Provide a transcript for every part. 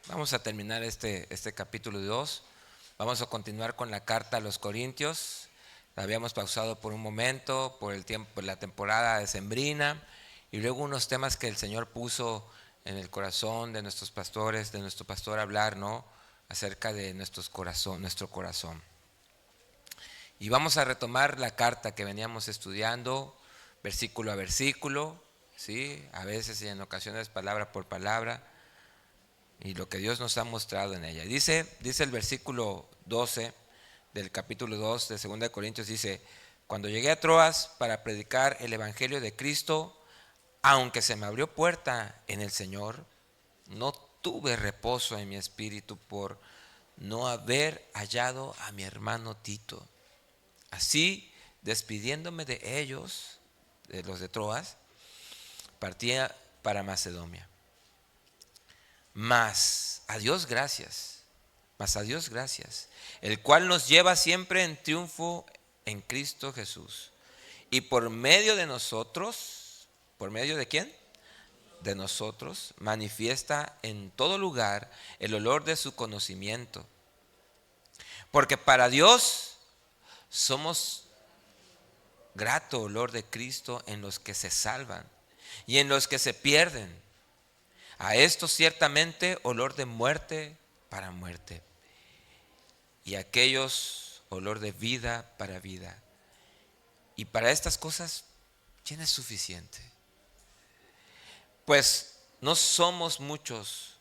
Vamos a terminar este capítulo 2. Vamos a continuar con la carta a los Corintios. La habíamos pausado por un momento, por el tiempo, por la temporada decembrina, y luego unos temas que el Señor puso en el corazón de nuestros pastores, de nuestro pastor hablar, ¿no? Acerca de nuestro corazón. Y vamos a retomar la carta que veníamos estudiando, versículo a versículo, ¿sí? A veces y en ocasiones palabra por palabra, y lo que Dios nos ha mostrado en ella. Dice el versículo 12 del capítulo 2 de 2 de Corintios, dice: cuando llegué a Troas para predicar el evangelio de Cristo, aunque se me abrió puerta en el Señor, no tuve reposo en mi espíritu por no haber hallado a mi hermano Tito. Así, despidiéndome de ellos, de los de Troas, partía para Macedonia. Mas a Dios gracias, el cual nos lleva siempre en triunfo en Cristo Jesús. Y por medio de nosotros, ¿por medio de quién? De nosotros, manifiesta en todo lugar el olor de su conocimiento. Porque para Dios somos grato olor de Cristo en los que se salvan y en los que se pierden. A esto ciertamente olor de muerte para muerte, y a aquellos olor de vida para vida. Y para estas cosas, ¿quién es suficiente? Pues no somos muchos,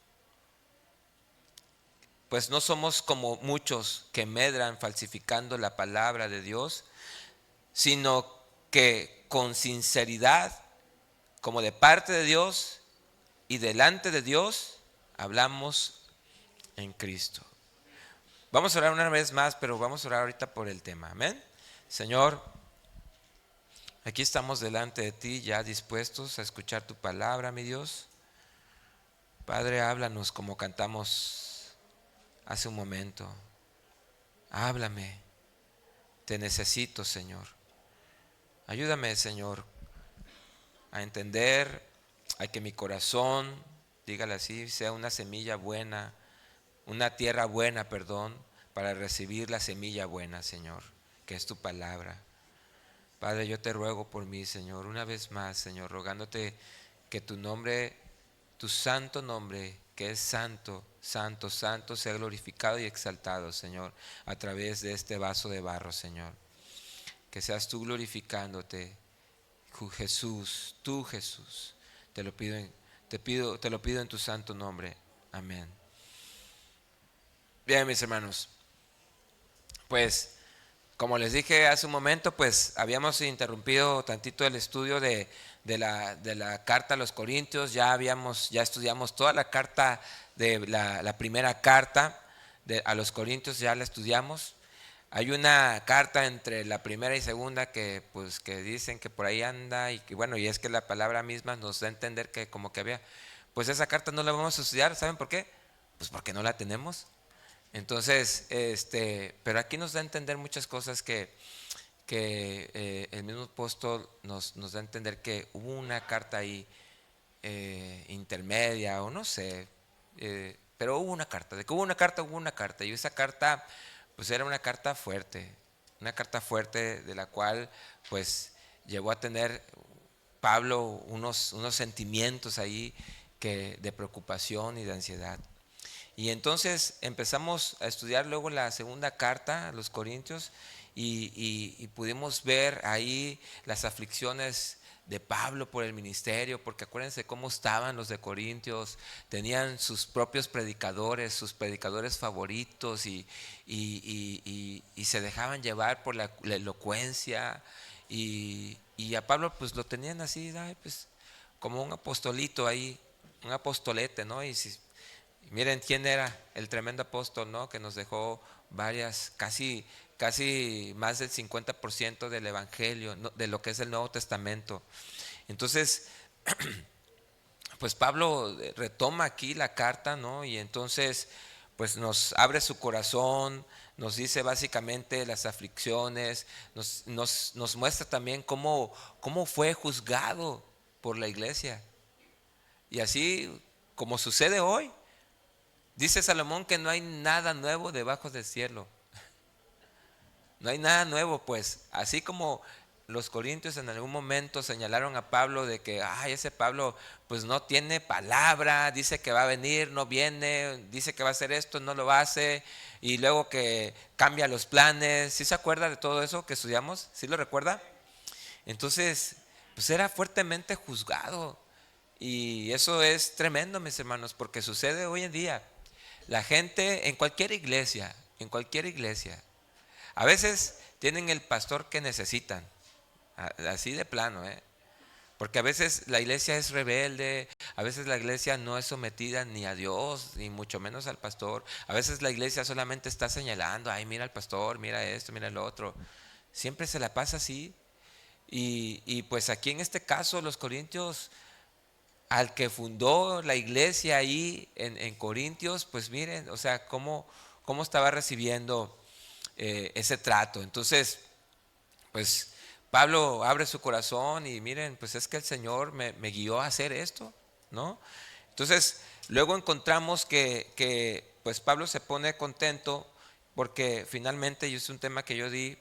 pues no somos como muchos que medran falsificando la palabra de Dios, sino que con sinceridad, como de parte de Dios y delante de Dios, hablamos en Cristo. Vamos a orar una vez más, pero vamos a orar ahorita por el tema. Amén. Señor, aquí estamos delante de ti, ya dispuestos a escuchar tu palabra, mi Dios. Padre, háblanos como cantamos hace un momento. Háblame, te necesito, Señor. Ayúdame, Señor, a entender, a que mi corazón, dígale así, sea una semilla buena, una tierra buena, para recibir la semilla buena, Señor, que es tu palabra. Padre, yo te ruego por mí, Señor, una vez más, Señor, rogándote que tu nombre, tu santo nombre, que es santo, santo, santo, sea glorificado y exaltado, Señor, a través de este vaso de barro, Señor. Que seas tú glorificándote, Jesús, tú Jesús. Te lo pido en tu santo nombre. Amén. Bien, mis hermanos, pues como les dije hace un momento, pues habíamos interrumpido tantito el estudio de la carta a los Corintios. Ya estudiamos toda la carta de la primera carta a los Corintios, ya la estudiamos. Hay una carta entre la primera y segunda que pues que dicen que por ahí anda, y que bueno, y es que la palabra misma nos da a entender que como que había, pues esa carta no la vamos a estudiar. ¿Saben por qué? Pues porque no la tenemos. Entonces, pero aquí nos da a entender muchas cosas que el mismo apóstol nos da a entender que hubo una carta ahí intermedia, o no sé, pero hubo una carta. De que hubo una carta, y esa carta pues era una carta fuerte de la cual pues llegó a tener Pablo unos sentimientos ahí de preocupación y de ansiedad. Y entonces empezamos a estudiar luego la segunda carta a los Corintios, y pudimos ver ahí las aflicciones de Pablo por el ministerio, porque acuérdense cómo estaban los de Corintios. Tenían sus propios predicadores, sus predicadores favoritos, y se dejaban llevar por la elocuencia, y a Pablo pues lo tenían así, ay, pues como un apostolito ahí, un apostolete, ¿no? Miren quién era el tremendo apóstol, ¿no? Que nos dejó casi más del 50% del Evangelio, ¿no? De lo que es el Nuevo Testamento. Entonces, pues Pablo retoma aquí la carta, ¿no? Y entonces, pues nos abre su corazón, nos dice básicamente las aflicciones, nos muestra también cómo fue juzgado por la iglesia. Y así como sucede hoy, Dice Salomón que no hay nada nuevo debajo del cielo. No hay nada nuevo, pues. Así como los corintios en algún momento señalaron a Pablo de que, ay, ese Pablo pues no tiene palabra, dice que va a venir, no viene, dice que va a hacer esto, no lo hace, y luego que cambia los planes. ¿Sí se acuerda de todo eso que estudiamos? ¿Sí lo recuerda? Entonces, pues era fuertemente juzgado. Y eso es tremendo, mis hermanos, porque sucede hoy en día. La gente en cualquier iglesia, a veces tienen el pastor que necesitan, así de plano, ¿eh? Porque a veces la iglesia es rebelde, a veces la iglesia no es sometida ni a Dios, ni mucho menos al pastor. A veces la iglesia solamente está señalando, ay, mira al pastor, mira esto, mira lo otro. Siempre se la pasa así. Y pues aquí en este caso los corintios, al que fundó la iglesia ahí en Corintios, pues miren, o sea, cómo estaba recibiendo ese trato. Entonces, pues Pablo abre su corazón y miren, pues es que el Señor me guió a hacer esto, ¿no? Entonces, luego encontramos que pues Pablo se pone contento porque finalmente, y es un tema que yo di,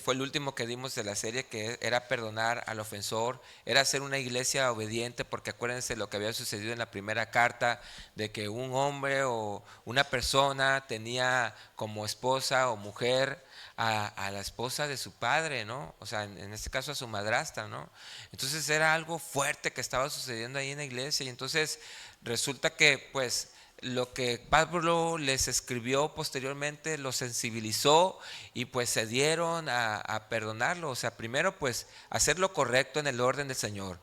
fue el último que dimos de la serie, que era perdonar al ofensor, era ser una iglesia obediente, porque acuérdense lo que había sucedido en la primera carta, de que un hombre o una persona tenía como esposa o mujer a la esposa de su padre, ¿no? O sea, en este caso a su madrastra, ¿no? Entonces era algo fuerte que estaba sucediendo ahí en la iglesia, y entonces resulta que pues lo que Pablo les escribió posteriormente lo sensibilizó, y pues se dieron a perdonarlo. O sea, primero pues hacer lo correcto en el orden del Señor.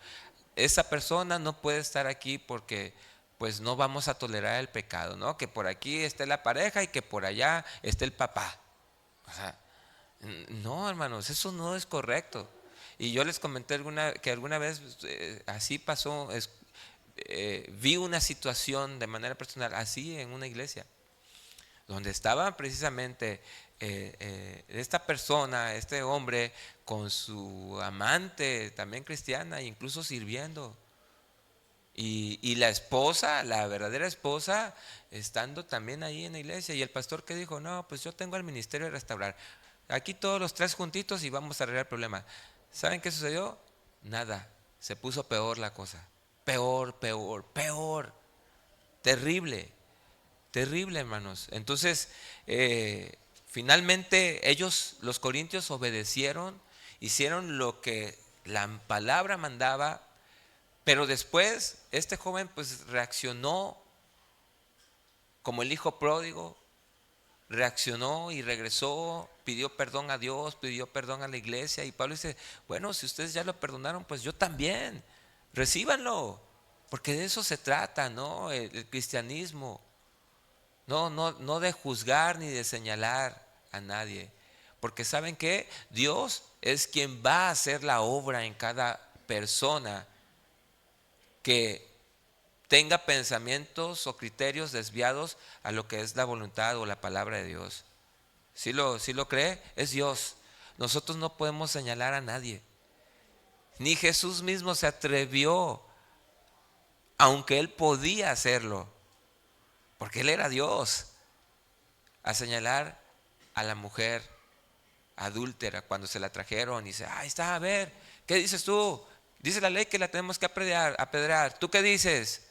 Esa persona no puede estar aquí porque pues no vamos a tolerar el pecado, ¿no? Que por aquí esté la pareja y que por allá esté el papá. O sea, no, hermanos, eso no es correcto. Y yo les comenté que alguna vez así pasó. Vi una situación de manera personal así en una iglesia, donde estaba precisamente esta persona, este hombre, con su amante también cristiana, incluso sirviendo. Y la esposa, la verdadera esposa, estando también ahí en la iglesia. Y el pastor que dijo, no, pues yo tengo el ministerio de restaurar. Aquí todos los tres juntitos y vamos a arreglar el problema. ¿Saben qué sucedió? Nada. Se puso peor la cosa. Peor, peor, peor. Terrible, terrible, hermanos. Entonces, finalmente ellos, los corintios, obedecieron, hicieron lo que la palabra mandaba, pero después este joven pues reaccionó como el hijo pródigo, reaccionó y regresó, pidió perdón a Dios, pidió perdón a la iglesia, y Pablo dice, bueno, si ustedes ya lo perdonaron, pues yo también, recíbanlo, porque de eso se trata, ¿no? El cristianismo, no de juzgar ni de señalar a nadie, porque ¿saben qué? Dios es quien va a hacer la obra en cada persona que tenga pensamientos o criterios desviados a lo que es la voluntad o la palabra de Dios. Si lo cree, es Dios. Nosotros no podemos señalar a nadie. Ni Jesús mismo se atrevió, aunque él podía hacerlo, porque él era Dios, a señalar a la mujer adúltera cuando se la trajeron y dice, ahí está, a ver, ¿qué dices tú? Dice la ley que la tenemos que apedrear. ¿Tú qué dices?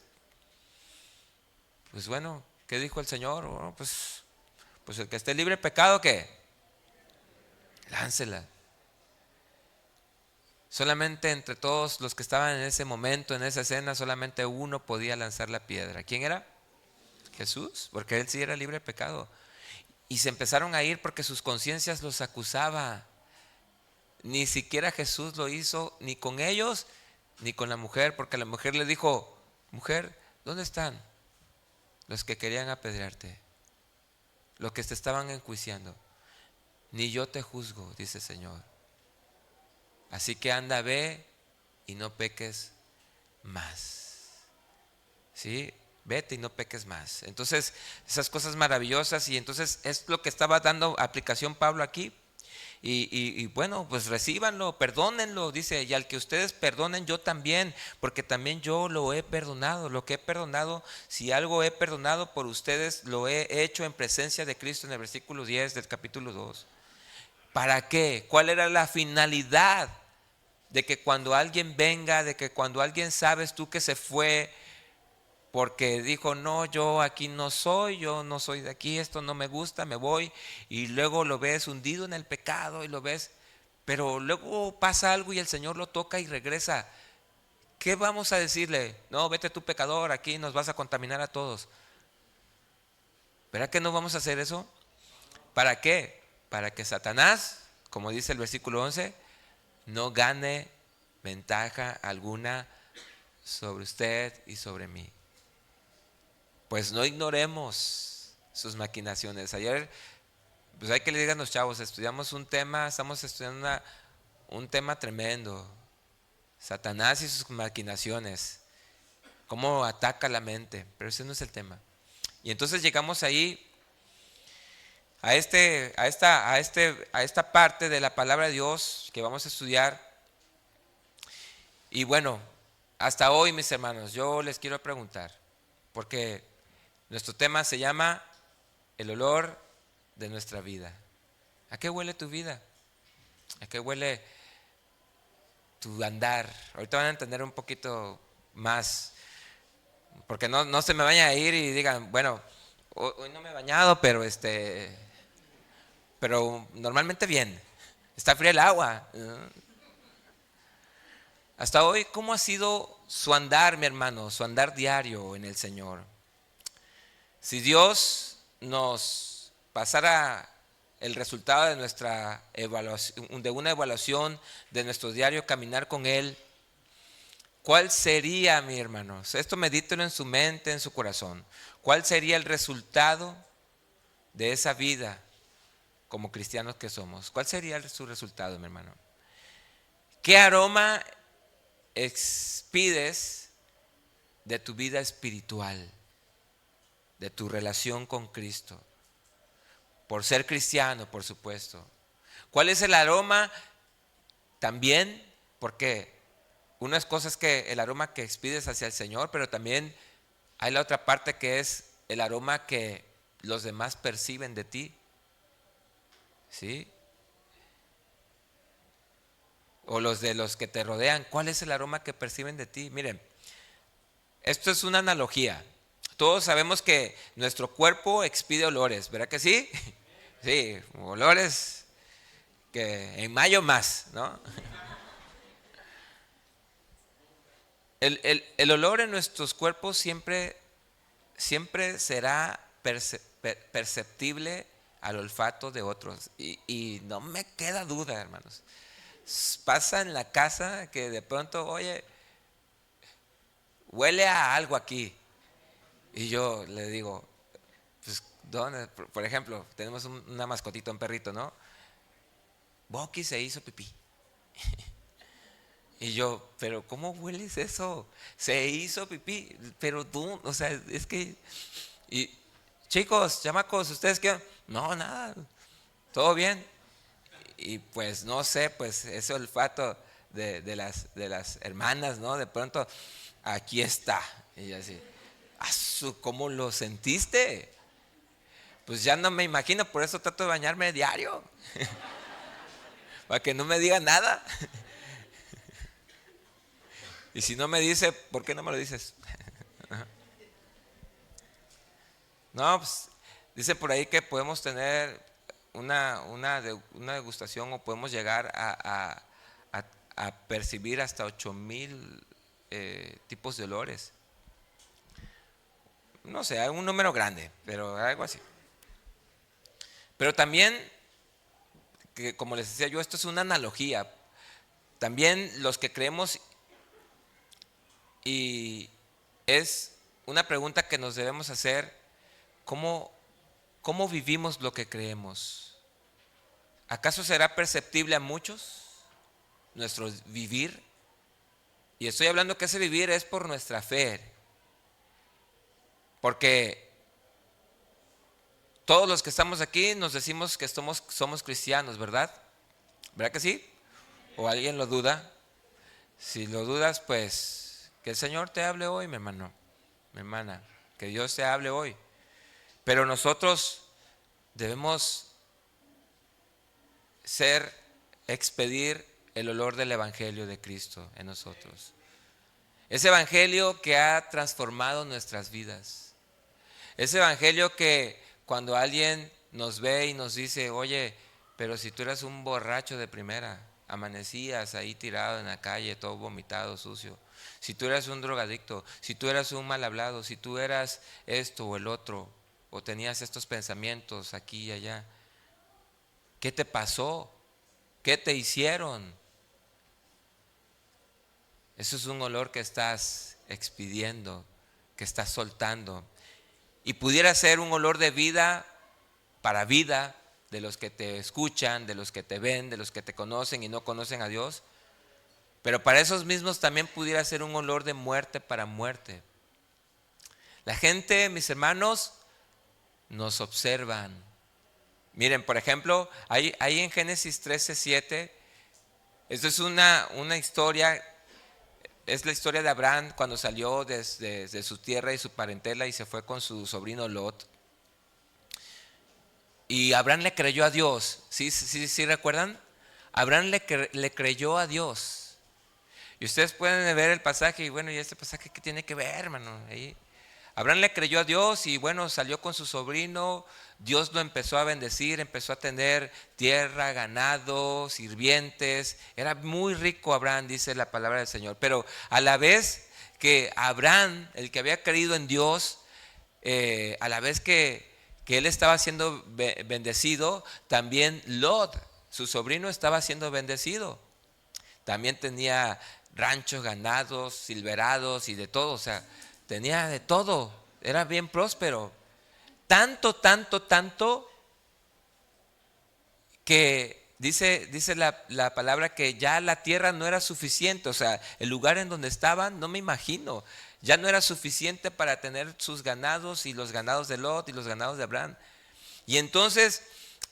Pues bueno, ¿qué dijo el Señor? Bueno, pues el que esté libre de pecado, ¿qué? Láncela. Solamente entre todos los que estaban en ese momento, en esa escena, solamente uno podía lanzar la piedra. ¿Quién era? Jesús, porque él sí era libre de pecado. Y se empezaron a ir porque sus conciencias los acusaba. Ni siquiera Jesús lo hizo, ni con ellos, ni con la mujer, porque la mujer le dijo, mujer, ¿dónde están los que querían apedrearte? Los que te estaban enjuiciando. Ni yo te juzgo, dice el Señor. Así que anda, ve y no peques más. ¿Sí? Vete y no peques más. Entonces, esas cosas maravillosas, y entonces es lo que estaba dando aplicación Pablo aquí. y bueno, pues recíbanlo, perdónenlo, dice, y al que ustedes perdonen yo también, porque también yo lo he perdonado, lo que he perdonado, si algo he perdonado por ustedes, lo he hecho en presencia de Cristo en el versículo 10 del capítulo 2. ¿Para qué? ¿Cuál era la finalidad de que cuando alguien venga, de que cuando alguien sabes tú que se fue porque dijo, no, yo aquí no soy, yo no soy de aquí, esto no me gusta, me voy, y luego lo ves hundido en el pecado y lo ves, pero luego pasa algo y el Señor lo toca y regresa? ¿Qué vamos a decirle? No, vete tú pecador, aquí nos vas a contaminar a todos. ¿Verdad que no vamos a hacer eso? ¿Para qué? Para que Satanás, como dice el versículo 11, no gane ventaja alguna sobre usted y sobre mí. Pues no ignoremos sus maquinaciones. Ayer, pues hay que le digan a los chavos, estudiamos un tema, estamos estudiando un tema tremendo. Satanás y sus maquinaciones. Cómo ataca la mente. Pero ese no es el tema. Y entonces llegamos ahí a esta parte de la palabra de Dios que vamos a estudiar. Y bueno, hasta hoy, mis hermanos, yo les quiero preguntar, porque nuestro tema se llama el olor de nuestra vida. ¿A qué huele tu vida? ¿A qué huele tu andar? Ahorita van a entender un poquito más, porque no se me vayan a ir y digan, bueno, hoy no me he bañado, pero normalmente bien. Está fría el agua. Hasta hoy, ¿cómo ha sido su andar, mi hermano, su andar diario en el Señor? Si Dios nos pasara el resultado de nuestra evaluación, de una evaluación de nuestro diario caminar con Él, ¿cuál sería, mi hermanos? Esto medítelo en su mente, en su corazón. ¿Cuál sería el resultado de esa vida como cristianos que somos? ¿Cuál sería su resultado, mi hermano? ¿Qué aroma expides de tu vida espiritual, de tu relación con Cristo? Por ser cristiano, por supuesto. ¿Cuál es el aroma? También, porque unas cosas que el aroma que expides hacia el Señor, pero también hay la otra parte que es el aroma que los demás perciben de ti. ¿Sí? O los de los que te rodean. ¿Cuál es el aroma que perciben de ti? Miren, esto es una analogía. Todos sabemos que nuestro cuerpo expide olores, ¿verdad que sí? Sí, olores que en mayo más, ¿no? El olor en nuestros cuerpos siempre será perceptible al olfato de otros. Y no me queda duda, hermanos. Pasa en la casa que de pronto, oye, huele a algo aquí. Y yo le digo, pues, ¿dónde? Por ejemplo, tenemos una mascotita, un perrito, ¿no? Bucky se hizo pipí. Y yo, pero ¿cómo hueles eso? Se hizo pipí, pero tú, o sea, es que... Y chicos, chamacos, ¿ustedes qué? No, nada, todo bien. Y pues no sé, pues ese olfato de las hermanas, ¿no? De pronto, aquí está. Y yo así, ¿cómo lo sentiste? Pues ya no me imagino, por eso trato de bañarme diario. Para que no me diga nada. Y si no me dice, ¿por qué no me lo dices? No, pues dice por ahí que podemos tener una degustación o podemos llegar a percibir hasta 8,000 tipos de olores. No sé, hay un número grande, pero algo así. Pero también, que como les decía yo, esto es una analogía. También los que creemos, y es una pregunta que nos debemos hacer, ¿cómo vivimos lo que creemos? ¿Acaso será perceptible a muchos nuestro vivir? Y estoy hablando que ese vivir es por nuestra fe, porque todos los que estamos aquí nos decimos que somos cristianos, ¿verdad? ¿Verdad que sí? ¿O alguien lo duda? Si lo dudas, pues que el Señor te hable hoy, mi hermano, mi hermana, que Dios te hable hoy. Pero nosotros debemos expedir el olor del Evangelio de Cristo en nosotros. Ese Evangelio que ha transformado nuestras vidas. Ese Evangelio que cuando alguien nos ve y nos dice, oye, pero si tú eras un borracho de primera, amanecías ahí tirado en la calle, todo vomitado, sucio. Si tú eras un drogadicto, si tú eras un mal hablado, si tú eras esto o el otro, o tenías estos pensamientos aquí y allá, ¿qué te pasó? ¿Qué te hicieron? Eso es un olor que estás expidiendo, que estás soltando. Y pudiera ser un olor de vida para vida de los que te escuchan, de los que te ven, de los que te conocen y no conocen a Dios. Pero para esos mismos también pudiera ser un olor de muerte para muerte. La gente, mis hermanos, nos observan. Miren, por ejemplo, ahí en Génesis 13:7, esto es una historia. Es la historia de Abraham cuando salió de su tierra y su parentela y se fue con su sobrino Lot. Y Abraham le creyó a Dios. ¿Sí recuerdan? Abraham le creyó a Dios. Y ustedes pueden ver el pasaje y bueno, ¿y este pasaje qué tiene que ver, hermano? Ahí. Abraham le creyó a Dios y bueno, salió con su sobrino. Dios lo empezó a bendecir, empezó a tener tierra, ganado, sirvientes. Era muy rico Abraham, dice la palabra del Señor. Pero a la vez que Abraham, el que había creído en Dios, a la vez que él estaba siendo bendecido, también Lot, su sobrino, estaba siendo bendecido. También tenía ranchos, ganados, silverados y de todo, o sea, tenía de todo, era bien próspero. Tanto que dice la palabra que ya la tierra no era suficiente, o sea, el lugar en donde estaban, no me imagino, ya no era suficiente para tener sus ganados y los ganados de Lot y los ganados de Abraham. Y entonces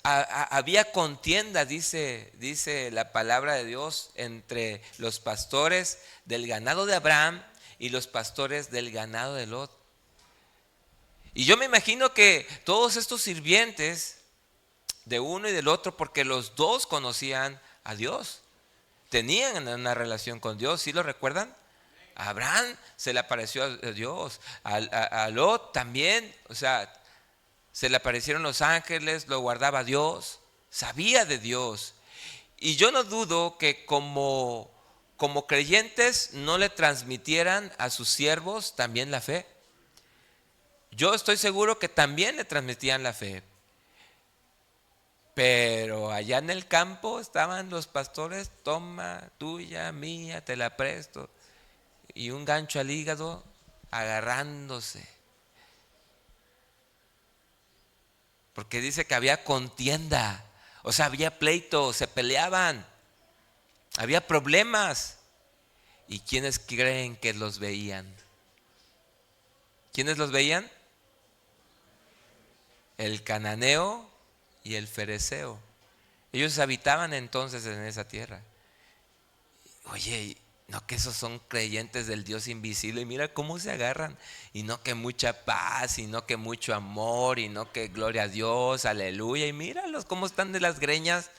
había contienda, dice la palabra de Dios, entre los pastores del ganado de Abraham y los pastores del ganado de Lot. Y yo me imagino que todos estos sirvientes de uno y del otro, porque los dos conocían a Dios, tenían una relación con Dios, ¿sí lo recuerdan? A Abraham se le apareció a Dios, a Lot también, o sea, se le aparecieron los ángeles, lo guardaba Dios, sabía de Dios. Y yo no dudo que como creyentes no le transmitieran a sus siervos también la fe. Yo estoy seguro que también le transmitían la fe. Pero allá en el campo estaban los pastores, toma, tuya, mía, te la presto. Y un gancho al hígado agarrándose. Porque dice que había contienda, o sea, había pleito, se peleaban, había problemas. ¿Y quiénes creen que los veían? ¿Quiénes los veían? El cananeo y el fereceo. Ellos habitaban entonces en esa tierra. Oye, no que esos son creyentes del Dios invisible y mira cómo se agarran. Y no que mucha paz, y no que mucho amor, y no que gloria a Dios, aleluya. Y míralos cómo están de las greñas.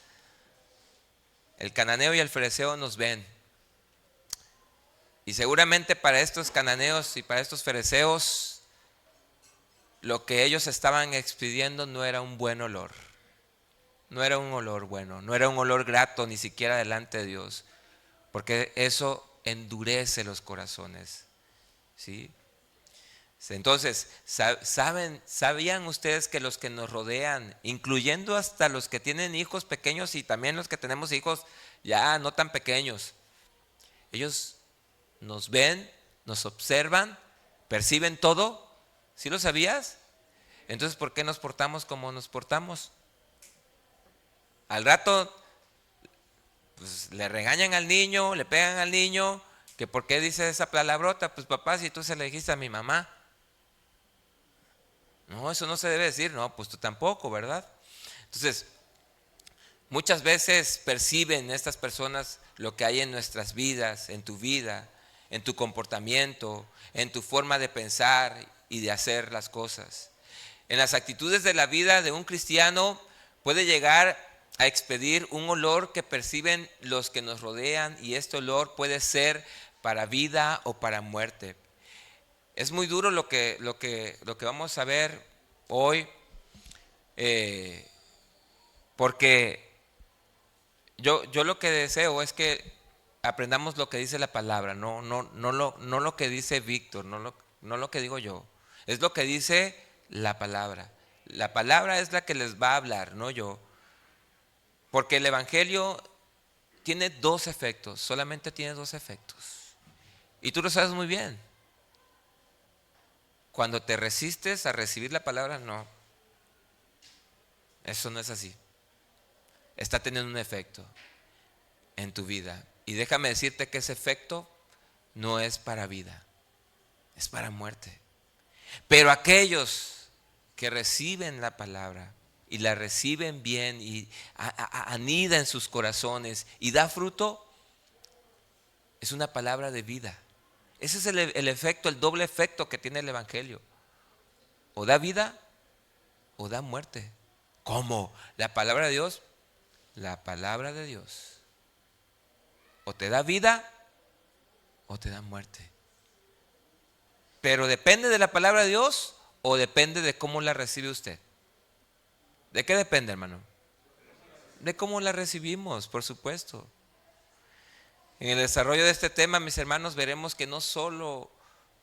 El cananeo y el fereceo nos ven. Y seguramente para estos cananeos y para estos fereceos, lo que ellos estaban expidiendo no era un buen olor. No era un olor bueno, no era un olor grato ni siquiera delante de Dios. Porque eso endurece los corazones, ¿sí? Entonces, ¿sabían ustedes que los que nos rodean, incluyendo hasta los que tienen hijos pequeños y también los que tenemos hijos ya no tan pequeños, ellos nos ven, nos observan, perciben todo? ¿Sí lo sabías? Entonces, ¿por qué nos portamos como nos portamos? Al rato pues, le regañan al niño, le pegan al niño, que por qué dice esa palabrota, pues papá, si tú se le dijiste a mi mamá. No, eso no se debe decir, no, pues tú tampoco, ¿verdad? Entonces, Muchas veces perciben estas personas lo que hay en nuestras vidas, en tu vida, en tu comportamiento, en tu forma de pensar y de hacer las cosas. En las actitudes de la vida de un cristiano puede llegar a expedir un olor que perciben los que nos rodean, y este olor puede ser para vida o para muerte. Es muy duro lo que vamos a ver hoy, porque yo lo que deseo es que aprendamos lo que dice la palabra, no lo que dice Víctor, no lo que digo yo, es lo que dice la palabra. La palabra es la que les va a hablar, no yo. Porque el evangelio tiene dos efectos, solamente tiene dos efectos. Y tú lo sabes muy bien. Cuando te resistes a recibir la palabra, no. Eso no es así. Está teniendo un efecto en tu vida. Y déjame decirte que ese efecto no es para vida, es para muerte. Pero aquellos que reciben la palabra y la reciben bien y anida en sus corazones y da fruto, es una palabra de vida. Ese es el efecto, el doble efecto que tiene el evangelio. O da vida o da muerte. ¿Cómo? La palabra de Dios, la palabra de Dios, o te da vida o te da muerte. Pero depende de la palabra de Dios o depende de cómo la recibe usted. ¿De qué depende, hermano? De cómo la recibimos, por supuesto. En el desarrollo de este tema, mis hermanos, veremos que no solo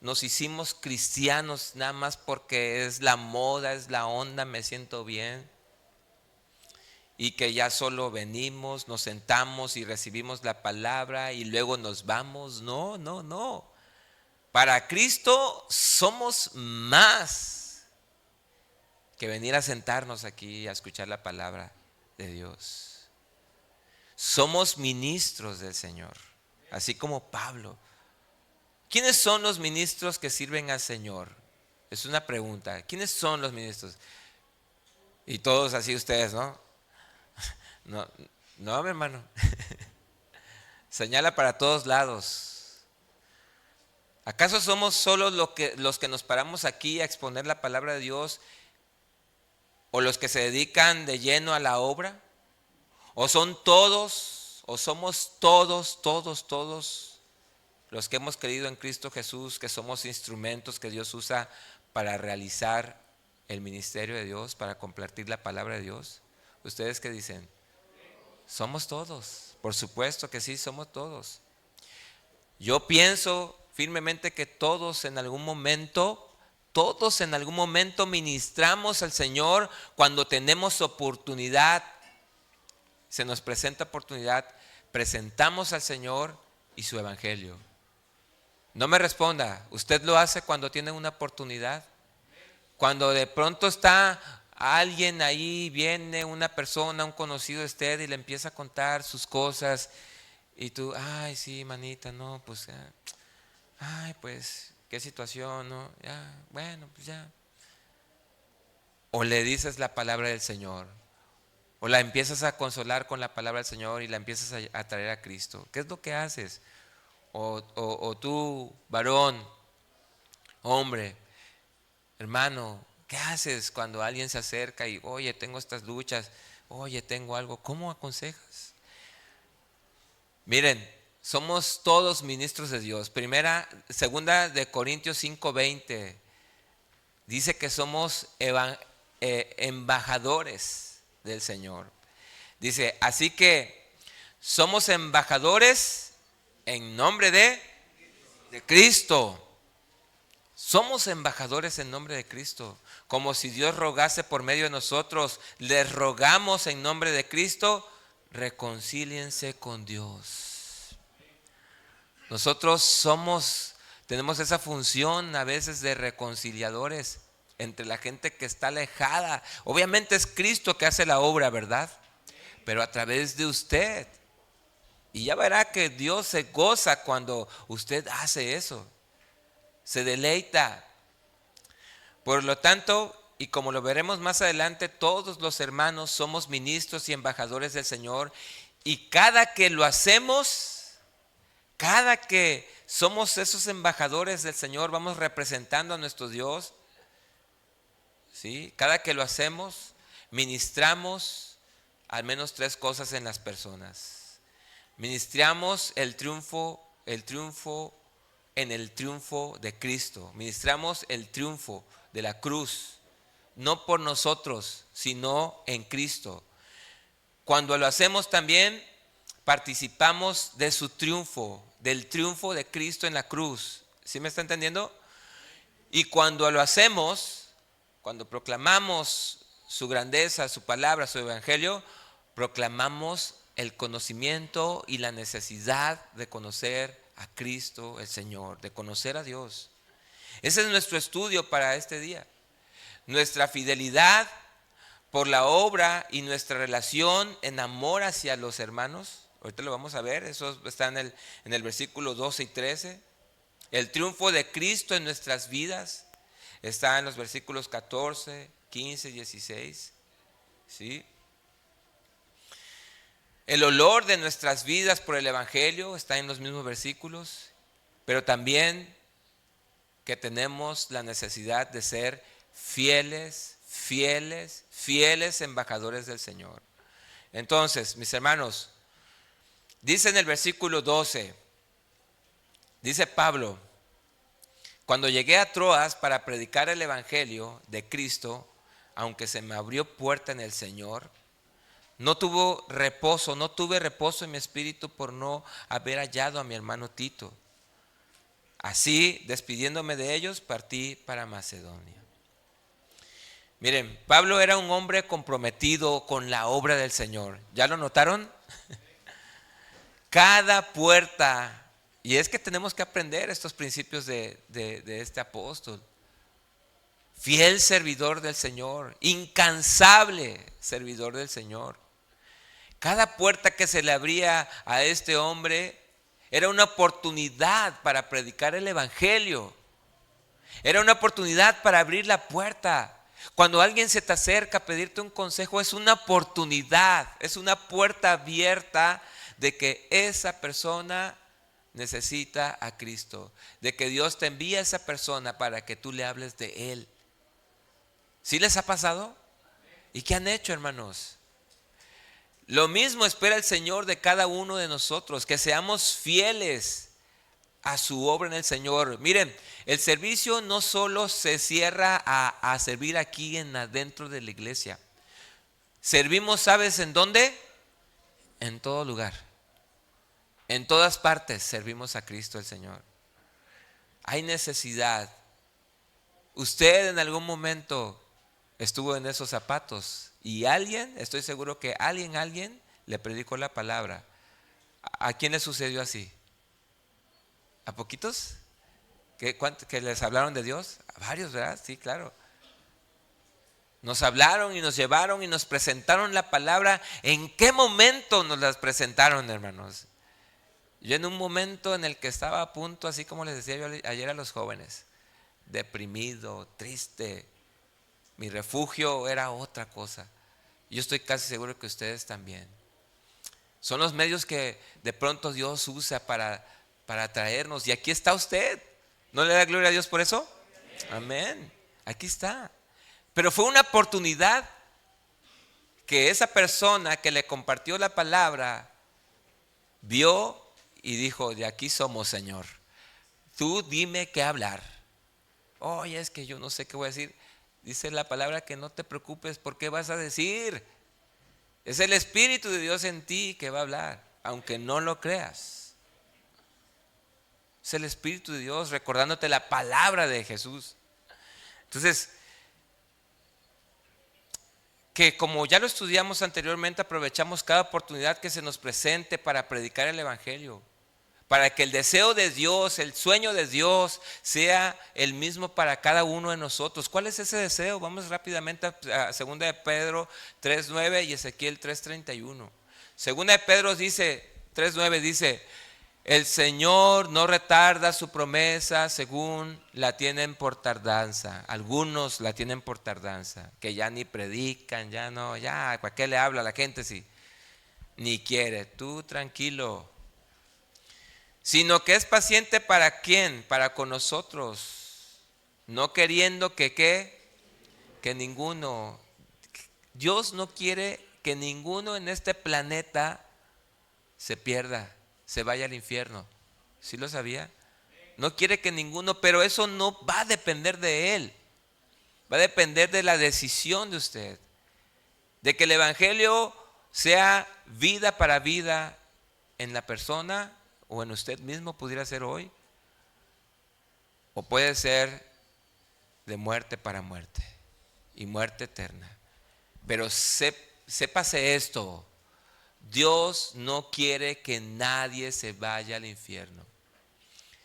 nos hicimos cristianos nada más porque es la moda, es la onda, me siento bien, y que ya solo venimos, nos sentamos y recibimos la palabra y luego nos vamos. No. Para Cristo somos más que venir a sentarnos aquí a escuchar la palabra de Dios. Somos ministros del Señor, así como Pablo. ¿Quiénes son los ministros que sirven al Señor? Es una pregunta. ¿Quiénes son los ministros? Y todos así ustedes, ¿no? No, mi hermano. Señala para todos lados. ¿Acaso somos solo los que nos paramos aquí a exponer la palabra de Dios, o los que se dedican de lleno a la obra? ¿O son todos, o somos todos los que hemos creído en Cristo Jesús, que somos instrumentos que Dios usa para realizar el ministerio de Dios, para compartir la palabra de Dios? ¿Ustedes qué dicen? Somos todos, por supuesto que sí, somos todos. Yo pienso firmemente que todos en algún momento ministramos al Señor cuando tenemos oportunidad. Se nos presenta oportunidad, presentamos al Señor y su evangelio. No me responda, ¿usted lo hace cuando tiene una oportunidad? Cuando de pronto está alguien ahí, viene una persona, un conocido de usted, y le empieza a contar sus cosas, y tú, ay, sí, manita, no, pues, ay, pues, qué situación, ¿no? Ya, bueno, pues ya. O le dices la palabra del Señor, o la empiezas a consolar con la palabra del Señor y la empiezas a traer a Cristo. ¿Qué es lo que haces? O tú, varón, hombre, hermano, ¿qué haces cuando alguien se acerca y, oye, tengo estas luchas, oye, tengo algo? ¿Cómo aconsejas? Miren, somos todos ministros de Dios. Segunda de Corintios 5:20 dice que somos embajadores del Señor. Dice, así que somos embajadores en nombre de Cristo. Somos embajadores en nombre de Cristo. Como si Dios rogase por medio de nosotros, les rogamos en nombre de Cristo, reconcíliense con Dios. Nosotros tenemos esa función a veces de reconciliadores entre la gente que está alejada. Obviamente es Cristo que hace la obra, ¿verdad? Pero a través de usted. Y ya verá que Dios se goza cuando usted hace eso. Se deleita. Por lo tanto, y como lo veremos más adelante, todos los hermanos somos ministros y embajadores del Señor, y cada que lo hacemos, cada que somos esos embajadores del Señor, vamos representando a nuestro Dios, ¿sí? Cada que lo hacemos, ministramos al menos 3 cosas en las personas. Ministramos el triunfo en el triunfo de Cristo. Ministramos el triunfo de la cruz, no por nosotros, sino en Cristo. Cuando lo hacemos también participamos de su triunfo, del triunfo de Cristo en la cruz. ¿Sí me está entendiendo? Y cuando lo hacemos, cuando proclamamos su grandeza, su palabra, su evangelio, proclamamos el conocimiento y la necesidad de conocer a Cristo el Señor, de conocer a Dios. Ese es nuestro estudio para este día. Nuestra fidelidad por la obra y nuestra relación en amor hacia los hermanos. Ahorita lo vamos a ver, eso está en el versículo 12 y 13. El triunfo de Cristo en nuestras vidas está en los versículos 14, 15 y 16. ¿Sí? El olor de nuestras vidas por el evangelio está en los mismos versículos, pero también que tenemos la necesidad de ser fieles embajadores del Señor. Entonces, mis hermanos, dice en el versículo 12, dice Pablo: cuando llegué a Troas para predicar el evangelio de Cristo, aunque se me abrió puerta en el Señor, no tuve reposo en mi espíritu por no haber hallado a mi hermano Tito. Así, despidiéndome de ellos, partí para Macedonia. Miren, Pablo era un hombre comprometido con la obra del Señor. ¿Ya lo notaron? Cada puerta, y es que tenemos que aprender estos principios de este apóstol. Fiel servidor del Señor, incansable servidor del Señor. Cada puerta que se le abría a este hombre era una oportunidad para predicar el evangelio. Era una oportunidad para abrir la puerta. Cuando alguien se te acerca a pedirte un consejo, es una oportunidad, es una puerta abierta de que esa persona necesita a Cristo, de que Dios te envía a esa persona para que tú le hables de Él. ¿Sí les ha pasado? ¿Y qué han hecho, hermanos? Lo mismo espera el Señor de cada uno de nosotros, que seamos fieles a su obra en el Señor. Miren, el servicio no solo se cierra a servir aquí adentro de la iglesia. Servimos, ¿sabes en dónde? En todo lugar. En todas partes servimos a Cristo el Señor. Hay necesidad. Usted en algún momento estuvo en esos zapatos y estoy seguro que alguien le predicó la palabra. ¿A quién le sucedió así? ¿A poquitos? ¿Que les hablaron de Dios? A varios, ¿verdad? Sí, claro. Nos hablaron y nos llevaron y nos presentaron la palabra. ¿En qué momento nos las presentaron, hermanos? Yo en un momento en el que estaba a punto, así como les decía yo ayer a los jóvenes, deprimido, triste. Mi refugio era otra cosa. Yo estoy casi seguro que ustedes también. Son los medios que de pronto Dios usa para traernos. Y aquí está usted. ¿No le da gloria a Dios por eso? Amén. Aquí está. Pero fue una oportunidad que esa persona que le compartió la palabra vio y dijo: de aquí somos, Señor. Tú dime qué hablar. Oye, es que yo no sé qué voy a decir. Dice la palabra que no te preocupes por qué vas a decir. Es el Espíritu de Dios en ti que va a hablar, aunque no lo creas. Es el Espíritu de Dios recordándote la palabra de Jesús. Entonces, que como ya lo estudiamos anteriormente, aprovechamos cada oportunidad que se nos presente para predicar el evangelio, para que el deseo de Dios, el sueño de Dios sea el mismo para cada uno de nosotros. ¿Cuál es ese deseo? Vamos rápidamente a 2 de Pedro 3:9 y Ezequiel 3:31. 2 de Pedro 3:9 dice: el Señor no retarda su promesa según la tienen por tardanza. Algunos la tienen por tardanza, que ya ni predican, ya no, ya, ¿para qué le habla a la gente si ni quiere? Tú tranquilo. Sino que es paciente para quién, para con nosotros, no queriendo que qué, que ninguno. Dios no quiere que ninguno en este planeta se pierda, se vaya al infierno. ¿Sí lo sabía? No quiere que ninguno, pero eso no va a depender de Él. Va a depender de la decisión de usted. De que el evangelio sea vida para vida en la persona o en usted mismo, pudiera ser hoy. O puede ser de muerte para muerte y muerte eterna. Pero sépase esto. Dios no quiere que nadie se vaya al infierno,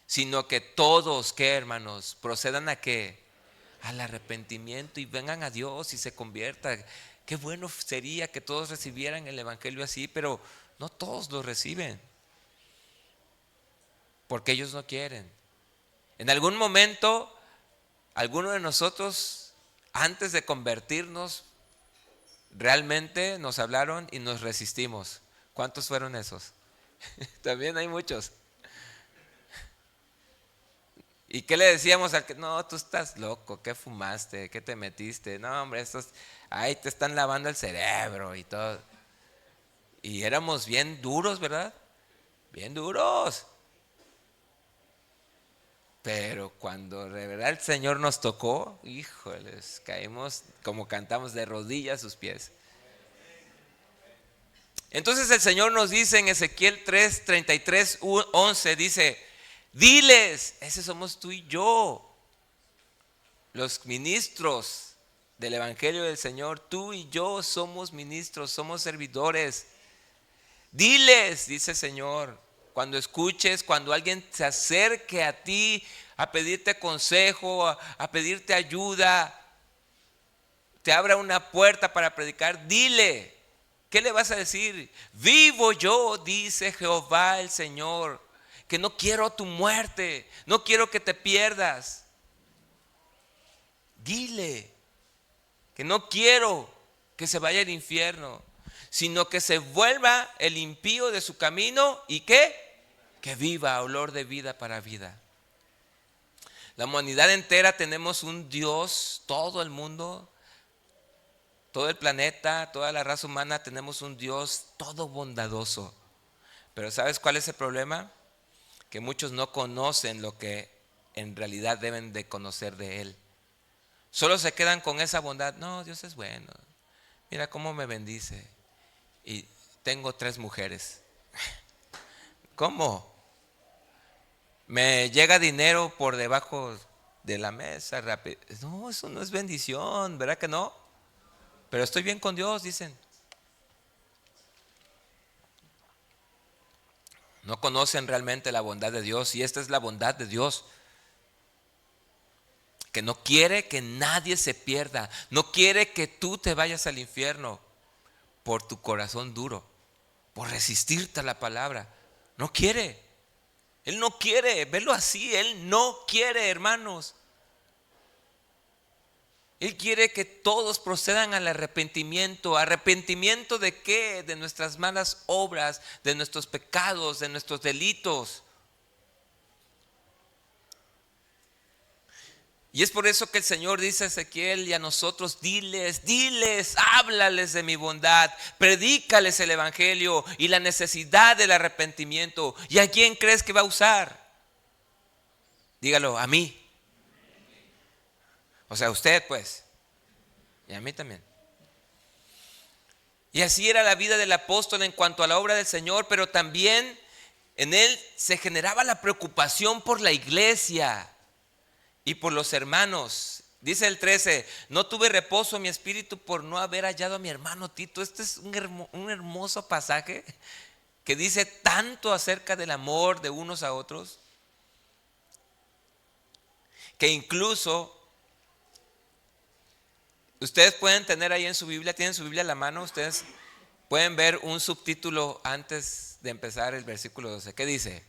sino que todos, ¿qué, hermanos? Procedan a qué? Al arrepentimiento y vengan a Dios y se conviertan. Qué bueno sería que todos recibieran el evangelio así, pero no todos lo reciben, porque ellos no quieren. En algún momento, alguno de nosotros, antes de convertirnos, realmente nos hablaron y nos resistimos. ¿Cuántos fueron esos? También hay muchos. ¿Y qué le decíamos al que? No, tú estás loco, ¿qué fumaste? ¿Qué te metiste? No, hombre, estos ahí te están lavando el cerebro y todo. Y éramos bien duros, ¿verdad? Bien duros. Pero cuando de verdad el Señor nos tocó, híjoles, caímos como cantamos de rodillas a sus pies. Entonces el Señor nos dice en Ezequiel 3, 33, 11, dice, diles, ese somos tú y yo, los ministros del Evangelio del Señor, tú y yo somos ministros, somos servidores. Diles, dice el Señor, cuando escuches, cuando alguien se acerque a ti a pedirte consejo, a pedirte ayuda, te abra una puerta para predicar, dile, ¿qué le vas a decir? Vivo yo, dice Jehová el Señor, que no quiero tu muerte, no quiero que te pierdas. Dile que no quiero que se vaya al infierno, sino que se vuelva el impío de su camino y que viva, olor de vida para vida. La humanidad entera tenemos un Dios, todo el mundo, todo el planeta, toda la raza humana tenemos un Dios todo bondadoso. Pero ¿sabes cuál es el problema? Que muchos no conocen lo que en realidad deben de conocer de Él. Solo se quedan con esa bondad. No, Dios es bueno. Mira cómo me bendice. Y tengo 3 mujeres. ¿Cómo? Me llega dinero por debajo de la mesa rápido. No, eso no es bendición, ¿verdad que no? Pero estoy bien con Dios, dicen. No conocen realmente la bondad de Dios, y esta es la bondad de Dios. Que no quiere que nadie se pierda, no quiere que tú te vayas al infierno por tu corazón duro, por resistirte a la palabra. No quiere. Él no quiere, velo así, Él no quiere, hermanos. Él quiere que todos procedan al arrepentimiento. ¿Arrepentimiento de qué? De nuestras malas obras, de nuestros pecados, de nuestros delitos. Y es por eso que el Señor dice a Ezequiel y a nosotros, diles, háblales de mi bondad, predícales el evangelio y la necesidad del arrepentimiento. ¿Y a quién crees que va a usar? Dígalo, a mí. O sea, a usted pues, y a mí también. Y así era la vida del apóstol en cuanto a la obra del Señor, pero también en él se generaba la preocupación por la iglesia y por los hermanos. Dice el 13, no tuve reposo en mi espíritu por no haber hallado a mi hermano Tito. Este es un hermoso pasaje que dice tanto acerca del amor de unos a otros, que incluso ustedes pueden tener ahí en su Biblia, tienen su Biblia en la mano, ustedes pueden ver un subtítulo antes de empezar el versículo 12. ¿Qué dice?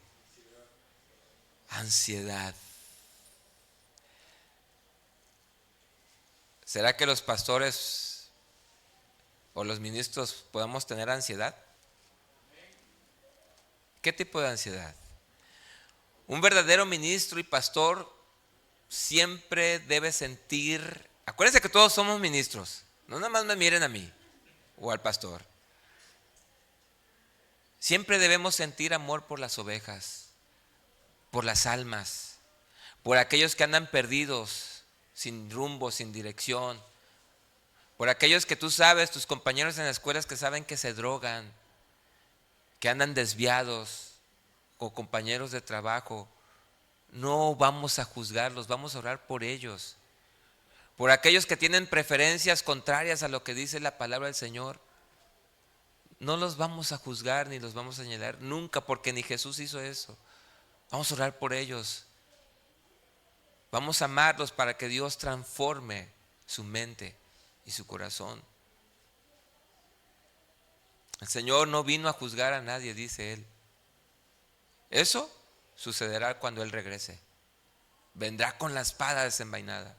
Ansiedad. ¿Será que los pastores o los ministros podamos tener ansiedad? ¿Qué tipo de ansiedad? Un verdadero ministro y pastor siempre debe sentir, acuérdense que todos somos ministros, no nada más me miren a mí o al pastor. Siempre debemos sentir amor por las ovejas, por las almas, por aquellos que andan perdidos, sin rumbo, sin dirección, por aquellos que tú sabes, tus compañeros en las escuelas que saben que se drogan, que andan desviados, o compañeros de trabajo. No vamos a juzgarlos, vamos a orar por ellos. Por aquellos que tienen preferencias contrarias a lo que dice la palabra del Señor. No los vamos a juzgar ni los vamos a señalar nunca, porque ni Jesús hizo eso. Vamos a orar por ellos. Vamos a amarlos para que Dios transforme su mente y su corazón. El Señor no vino a juzgar a nadie, dice Él. Eso sucederá cuando Él regrese. Vendrá con la espada desenvainada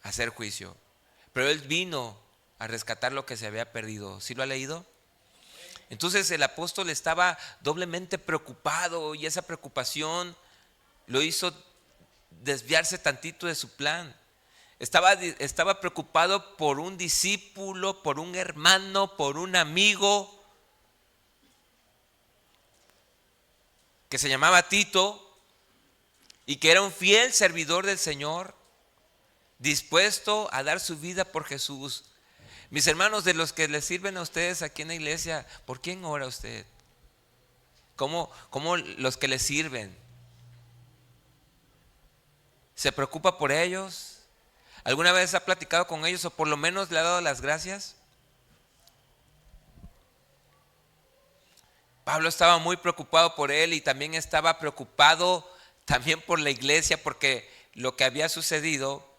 a hacer juicio. Pero Él vino a rescatar lo que se había perdido. ¿Sí lo ha leído? Entonces el apóstol estaba doblemente preocupado y esa preocupación lo hizo desviarse tantito de su plan. Estaba preocupado por un discípulo, por un hermano, por un amigo que se llamaba Tito y que era un fiel servidor del Señor, dispuesto a dar su vida por Jesús. Mis hermanos, de los que les sirven a ustedes aquí en la iglesia, ¿por quién ora usted? ¿Cómo los que les sirven? ¿Se preocupa por ellos? ¿Alguna vez ha platicado con ellos o por lo menos le ha dado las gracias? Pablo estaba muy preocupado por él y también estaba preocupado también por la iglesia, porque lo que había sucedido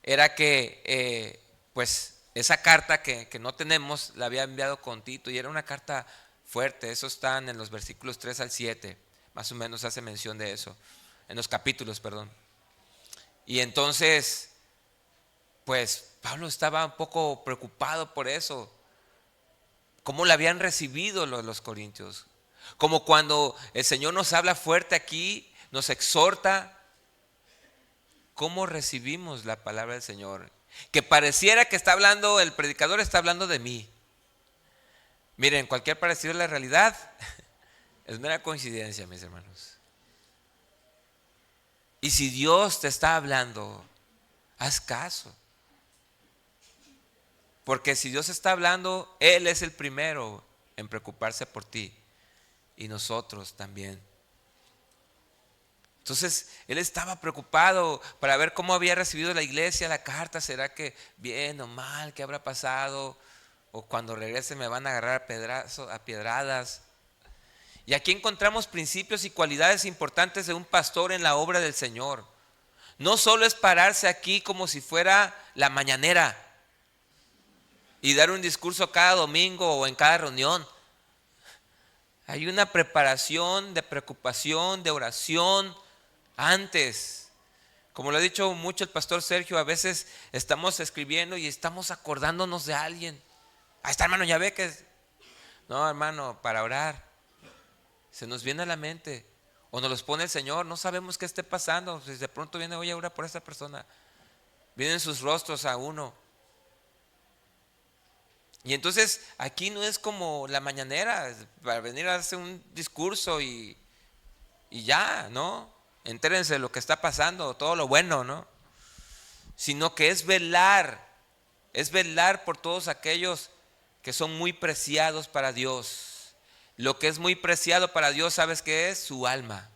era que pues esa carta que no tenemos la había enviado con Tito y era una carta fuerte. Eso está en los versículos 3 al 7, más o menos hace mención de eso, en los capítulos, perdón. Y entonces pues Pablo estaba un poco preocupado por eso. ¿Cómo la habían recibido los corintios? Como cuando el Señor nos habla fuerte aquí, nos exhorta, ¿cómo recibimos la palabra del Señor? Que pareciera que está hablando, el predicador está hablando de mí. Miren, cualquier parecido a la realidad es mera coincidencia, mis hermanos. Y si Dios te está hablando, haz caso. Porque si Dios está hablando, Él es el primero en preocuparse por ti. Y nosotros también. Entonces, él estaba preocupado para ver cómo había recibido la iglesia la carta. ¿Será que bien o mal? ¿Qué habrá pasado? O cuando regrese me van a agarrar a piedradas. Y aquí encontramos principios y cualidades importantes de un pastor en la obra del Señor. No solo es pararse aquí como si fuera la mañanera y dar un discurso cada domingo o en cada reunión. Hay una preparación de preocupación, de oración antes. Como lo ha dicho mucho el pastor Sergio, a veces estamos escribiendo y estamos acordándonos de alguien. Ahí está, hermano, ya ve que no, hermano, para orar se nos viene a la mente o nos los pone el Señor. No sabemos qué esté pasando. Si de pronto viene, oye, ora por esta persona, vienen sus rostros a uno. Y entonces aquí no es como la mañanera para venir a hacer un discurso y ya, ¿no? Entérense de lo que está pasando, todo lo bueno, ¿no? Sino que es velar por todos aquellos que son muy preciados para Dios. Lo que es muy preciado para Dios, ¿sabes qué es? Su alma.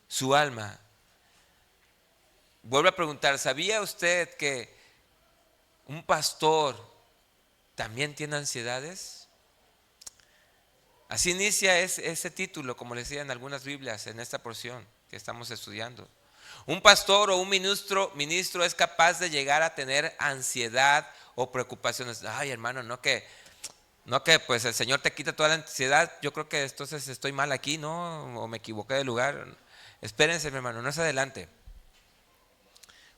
Su alma. Vuelvo a preguntar, ¿sabía usted que un pastor también tiene ansiedades? Así inicia ese título, como le decía en algunas Biblias, en esta porción que estamos estudiando. Un pastor o un ministro es capaz de llegar a tener ansiedad o preocupaciones. Ay, hermano, no, que No que pues el Señor te quita toda la ansiedad. Yo creo que entonces estoy mal aquí, ¿no? O me equivoqué de lugar. Espérense, mi hermano, no es adelante.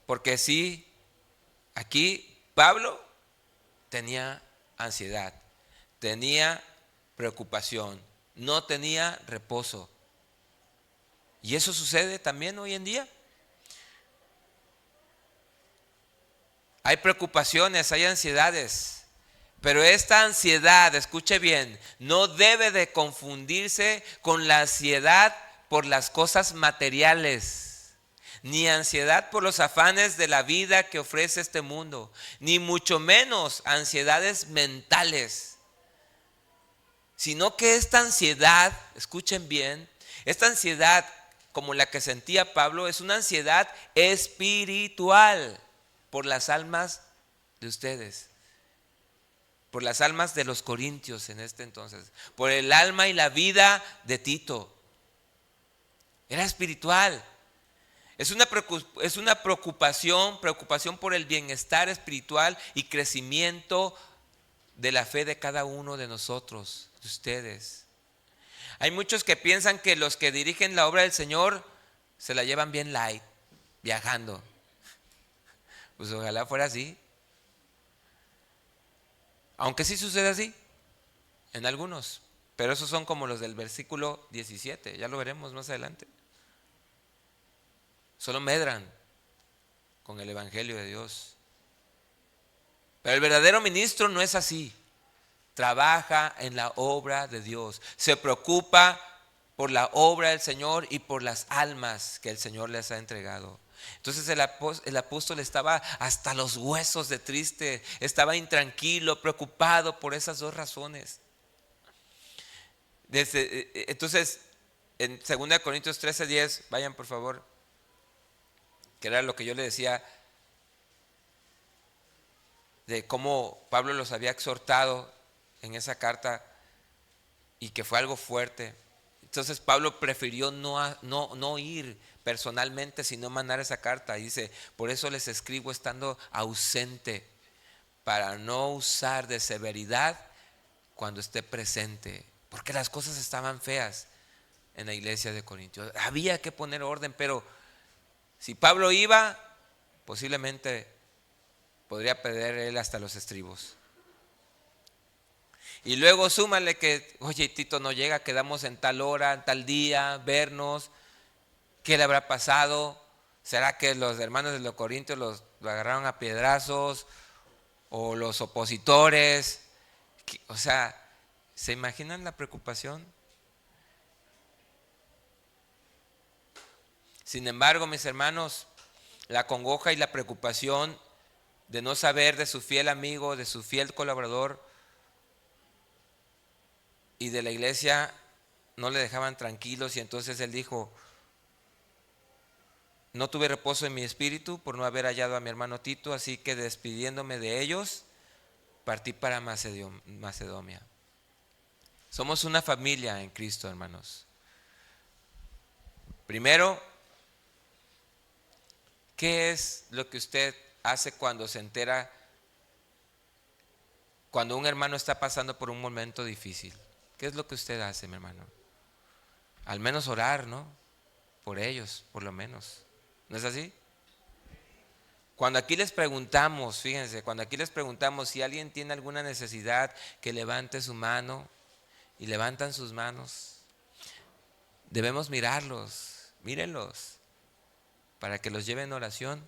Porque sí, aquí Pablo tenía ansiedad, tenía preocupación, no tenía reposo. Y eso sucede también hoy en día. Hay preocupaciones, hay ansiedades, pero esta ansiedad, escuche bien, no debe de confundirse con la ansiedad por las cosas materiales, ni ansiedad por los afanes de la vida que ofrece este mundo, ni mucho menos ansiedades mentales, sino que esta ansiedad, escuchen bien, esta ansiedad como la que sentía Pablo es una ansiedad espiritual por las almas de ustedes, por las almas de los corintios en este entonces, por el alma y la vida de Tito. Era espiritual. Es una preocupación por el bienestar espiritual y crecimiento de la fe de cada uno de nosotros, de ustedes. Hay muchos que piensan que los que dirigen la obra del Señor se la llevan bien light, viajando. Pues ojalá fuera así. Aunque sí sucede así, en algunos. Pero esos son como los del versículo 17, ya lo veremos más adelante. Solo medran con el Evangelio de Dios. Pero el verdadero ministro no es así. Trabaja en la obra de Dios. Se preocupa por la obra del Señor y por las almas que el Señor les ha entregado. Entonces el apóstol estaba hasta los huesos de triste, estaba intranquilo, preocupado por esas dos razones. Entonces, en 2 Corintios 13:10, vayan por favor, que era lo que yo le decía, de cómo Pablo los había exhortado en esa carta y que fue algo fuerte. Entonces Pablo prefirió no ir personalmente, sino mandar esa carta. Y dice, por eso les escribo estando ausente, para no usar de severidad cuando esté presente. Porque las cosas estaban feas en la iglesia de Corintios. Había que poner orden, pero si Pablo iba, posiblemente podría perder él hasta los estribos. Y luego súmale que, oye, Tito no llega, quedamos en tal hora, en tal día, vernos. ¿Qué le habrá pasado? ¿Será que los hermanos de los Corintios lo agarraron a piedrazos? ¿O los opositores? O sea, ¿se imaginan la preocupación? Sin embargo, mis hermanos, la congoja y la preocupación de no saber de su fiel amigo, de su fiel colaborador y de la iglesia no le dejaban tranquilos, y entonces él dijo, no tuve reposo en mi espíritu por no haber hallado a mi hermano Tito, así que despidiéndome de ellos, partí para Macedonia. Somos una familia en Cristo, hermanos. Primero, ¿qué es lo que usted hace cuando se entera, cuando un hermano está pasando por un momento difícil? ¿Qué es lo que usted hace, mi hermano? Al menos orar, ¿no? Por ellos, por lo menos. ¿No es así? Cuando aquí les preguntamos, fíjense, cuando aquí les preguntamos si alguien tiene alguna necesidad, que levante su mano, y levantan sus manos, debemos mirarlos, mírenlos, para que los lleven en oración.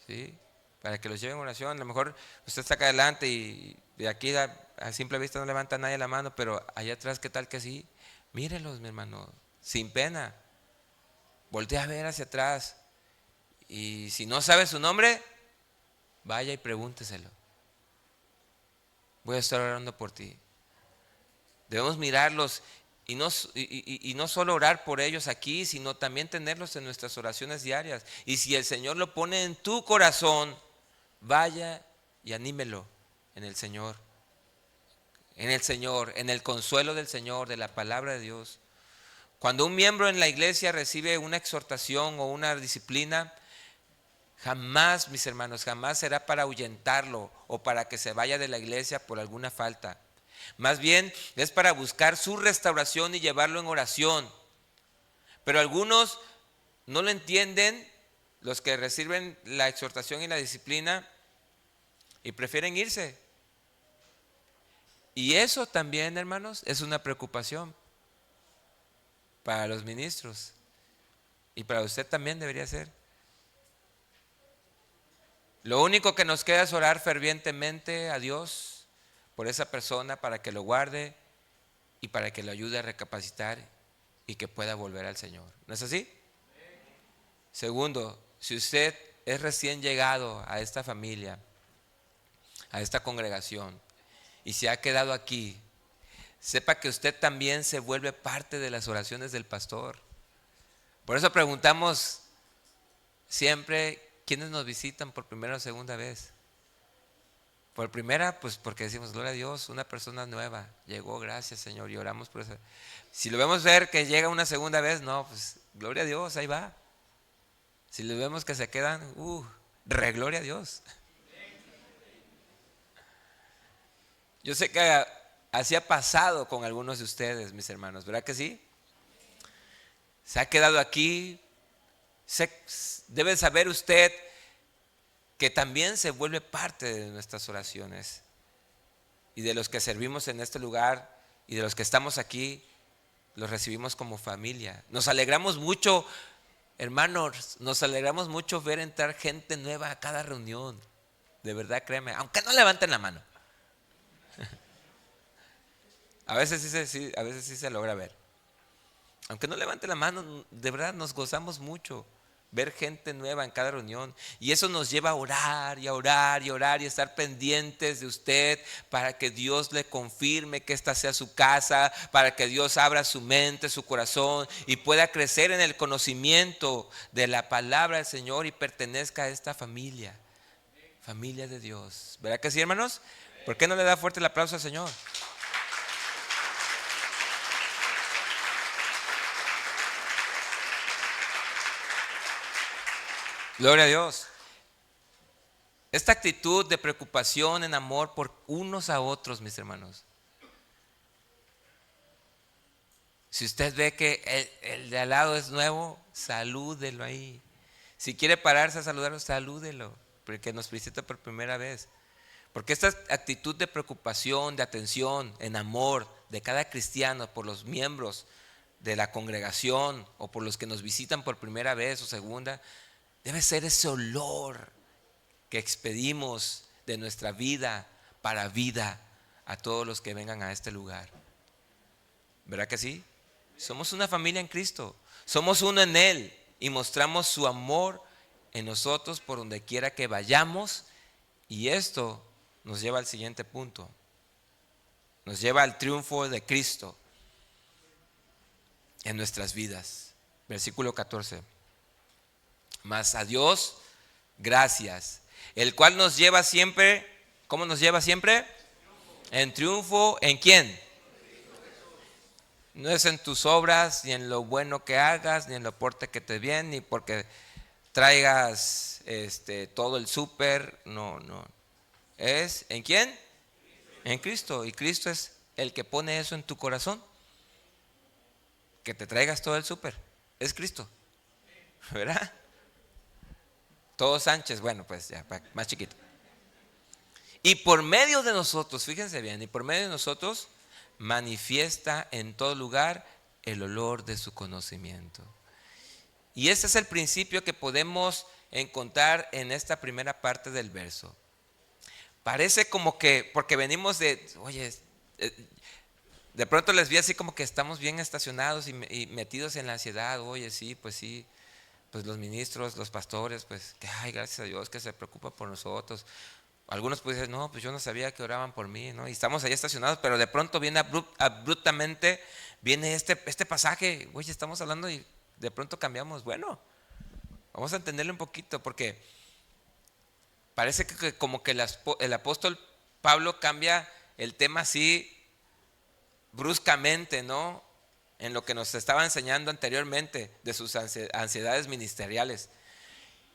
¿Sí? Para que los lleven en oración. A lo mejor usted está acá adelante y de aquí a simple vista no levanta nadie la mano, pero allá atrás, ¿qué tal que sí? Mírenlos, mi hermano, sin pena. Voltea a ver hacia atrás. Y si no sabe su nombre, vaya y pregúnteselo. Voy a estar orando por ti. Debemos mirarlos y no solo orar por ellos aquí, sino también tenerlos en nuestras oraciones diarias. Y si el Señor lo pone en tu corazón, vaya y anímelo en el Señor. En el Señor, en el consuelo del Señor, de la palabra de Dios. Cuando un miembro en la iglesia recibe una exhortación o una disciplina, Jamás, mis hermanos, jamás será para ahuyentarlo o para que se vaya de la iglesia por alguna falta. Más bien es para buscar su restauración y llevarlo en oración. Pero algunos no lo entienden, los que reciben la exhortación y la disciplina, y prefieren irse. Y eso también, hermanos, es una preocupación para los ministros. Y para usted también debería ser. Lo único que nos queda es orar fervientemente a Dios por esa persona para que lo guarde y para que lo ayude a recapacitar y que pueda volver al Señor. ¿No es así? Segundo, si usted es recién llegado a esta familia, a esta congregación, y se ha quedado aquí, sepa que usted también se vuelve parte de las oraciones del pastor. Por eso preguntamos siempre quiénes nos visitan por primera o segunda vez. Por primera, pues porque decimos, gloria a Dios, una persona nueva llegó, gracias Señor, y oramos por eso. Si lo vemos ver que llega una segunda vez, no, pues gloria a Dios, ahí va. Si lo vemos que se quedan, gloria a Dios. Yo sé que así ha pasado con algunos de ustedes, mis hermanos, ¿verdad que sí? Se ha quedado aquí. Debe saber usted que también se vuelve parte de nuestras oraciones y de los que servimos en este lugar y de los que estamos aquí, los recibimos como familia. Nos alegramos mucho, hermanos, nos alegramos mucho ver entrar gente nueva a cada reunión. De verdad, créeme, aunque no levanten la mano. A veces sí se logra ver. Aunque no levanten la mano, de verdad nos gozamos mucho ver gente nueva en cada reunión. Y eso nos lleva a orar y a orar y a orar y a estar pendientes de usted para que Dios le confirme que esta sea su casa, para que Dios abra su mente, su corazón y pueda crecer en el conocimiento de la palabra del Señor y pertenezca a esta familia, familia de Dios. ¿Verdad que sí, hermanos? ¿Por qué no le da fuerte el aplauso al Señor? Gloria a Dios. Esta actitud de preocupación en amor por unos a otros, mis hermanos. Si usted ve que el de al lado es nuevo, salúdelo ahí. Si quiere pararse a saludarlo, salúdelo, porque nos visita por primera vez. Porque esta actitud de preocupación, de atención, en amor de cada cristiano por los miembros de la congregación o por los que nos visitan por primera vez o segunda, debe ser ese olor que expedimos de nuestra vida para vida a todos los que vengan a este lugar. ¿Verdad que sí? Somos una familia en Cristo, somos uno en Él y mostramos su amor en nosotros por donde quiera que vayamos. Y esto nos lleva al siguiente punto, nos lleva al triunfo de Cristo en nuestras vidas. Versículo 14. Mas a Dios gracias, el cual nos lleva siempre, ¿cómo nos lleva siempre? En triunfo, ¿en quién? No es en tus obras, ni en lo bueno que hagas, ni en lo porte que te bien, ni porque traigas todo el súper, no. ¿Es en quién? En Cristo. Y Cristo es el que pone eso en tu corazón. Que te traigas todo el súper. Es Cristo. ¿Verdad? Todo Sánchez, bueno, pues ya, más chiquito. Y por medio de nosotros, fíjense bien, y por medio de nosotros manifiesta en todo lugar el olor de su conocimiento. Y ese es el principio que podemos encontrar en esta primera parte del verso. Parece como que, porque venimos de pronto les vi así como que estamos bien estacionados y metidos en la ansiedad. Oye, sí, pues los ministros, los pastores, pues que ay, gracias a Dios que se preocupa por nosotros. Algunos pues dicen, no, pues yo no sabía que oraban por mí, ¿no? Y estamos ahí estacionados, pero de pronto viene abruptamente, viene este pasaje, oye, estamos hablando y de pronto cambiamos. Bueno, vamos a entenderle un poquito, porque parece que como que el apóstol Pablo cambia el tema así bruscamente, ¿no? En lo que nos estaba enseñando anteriormente de sus ansiedades ministeriales.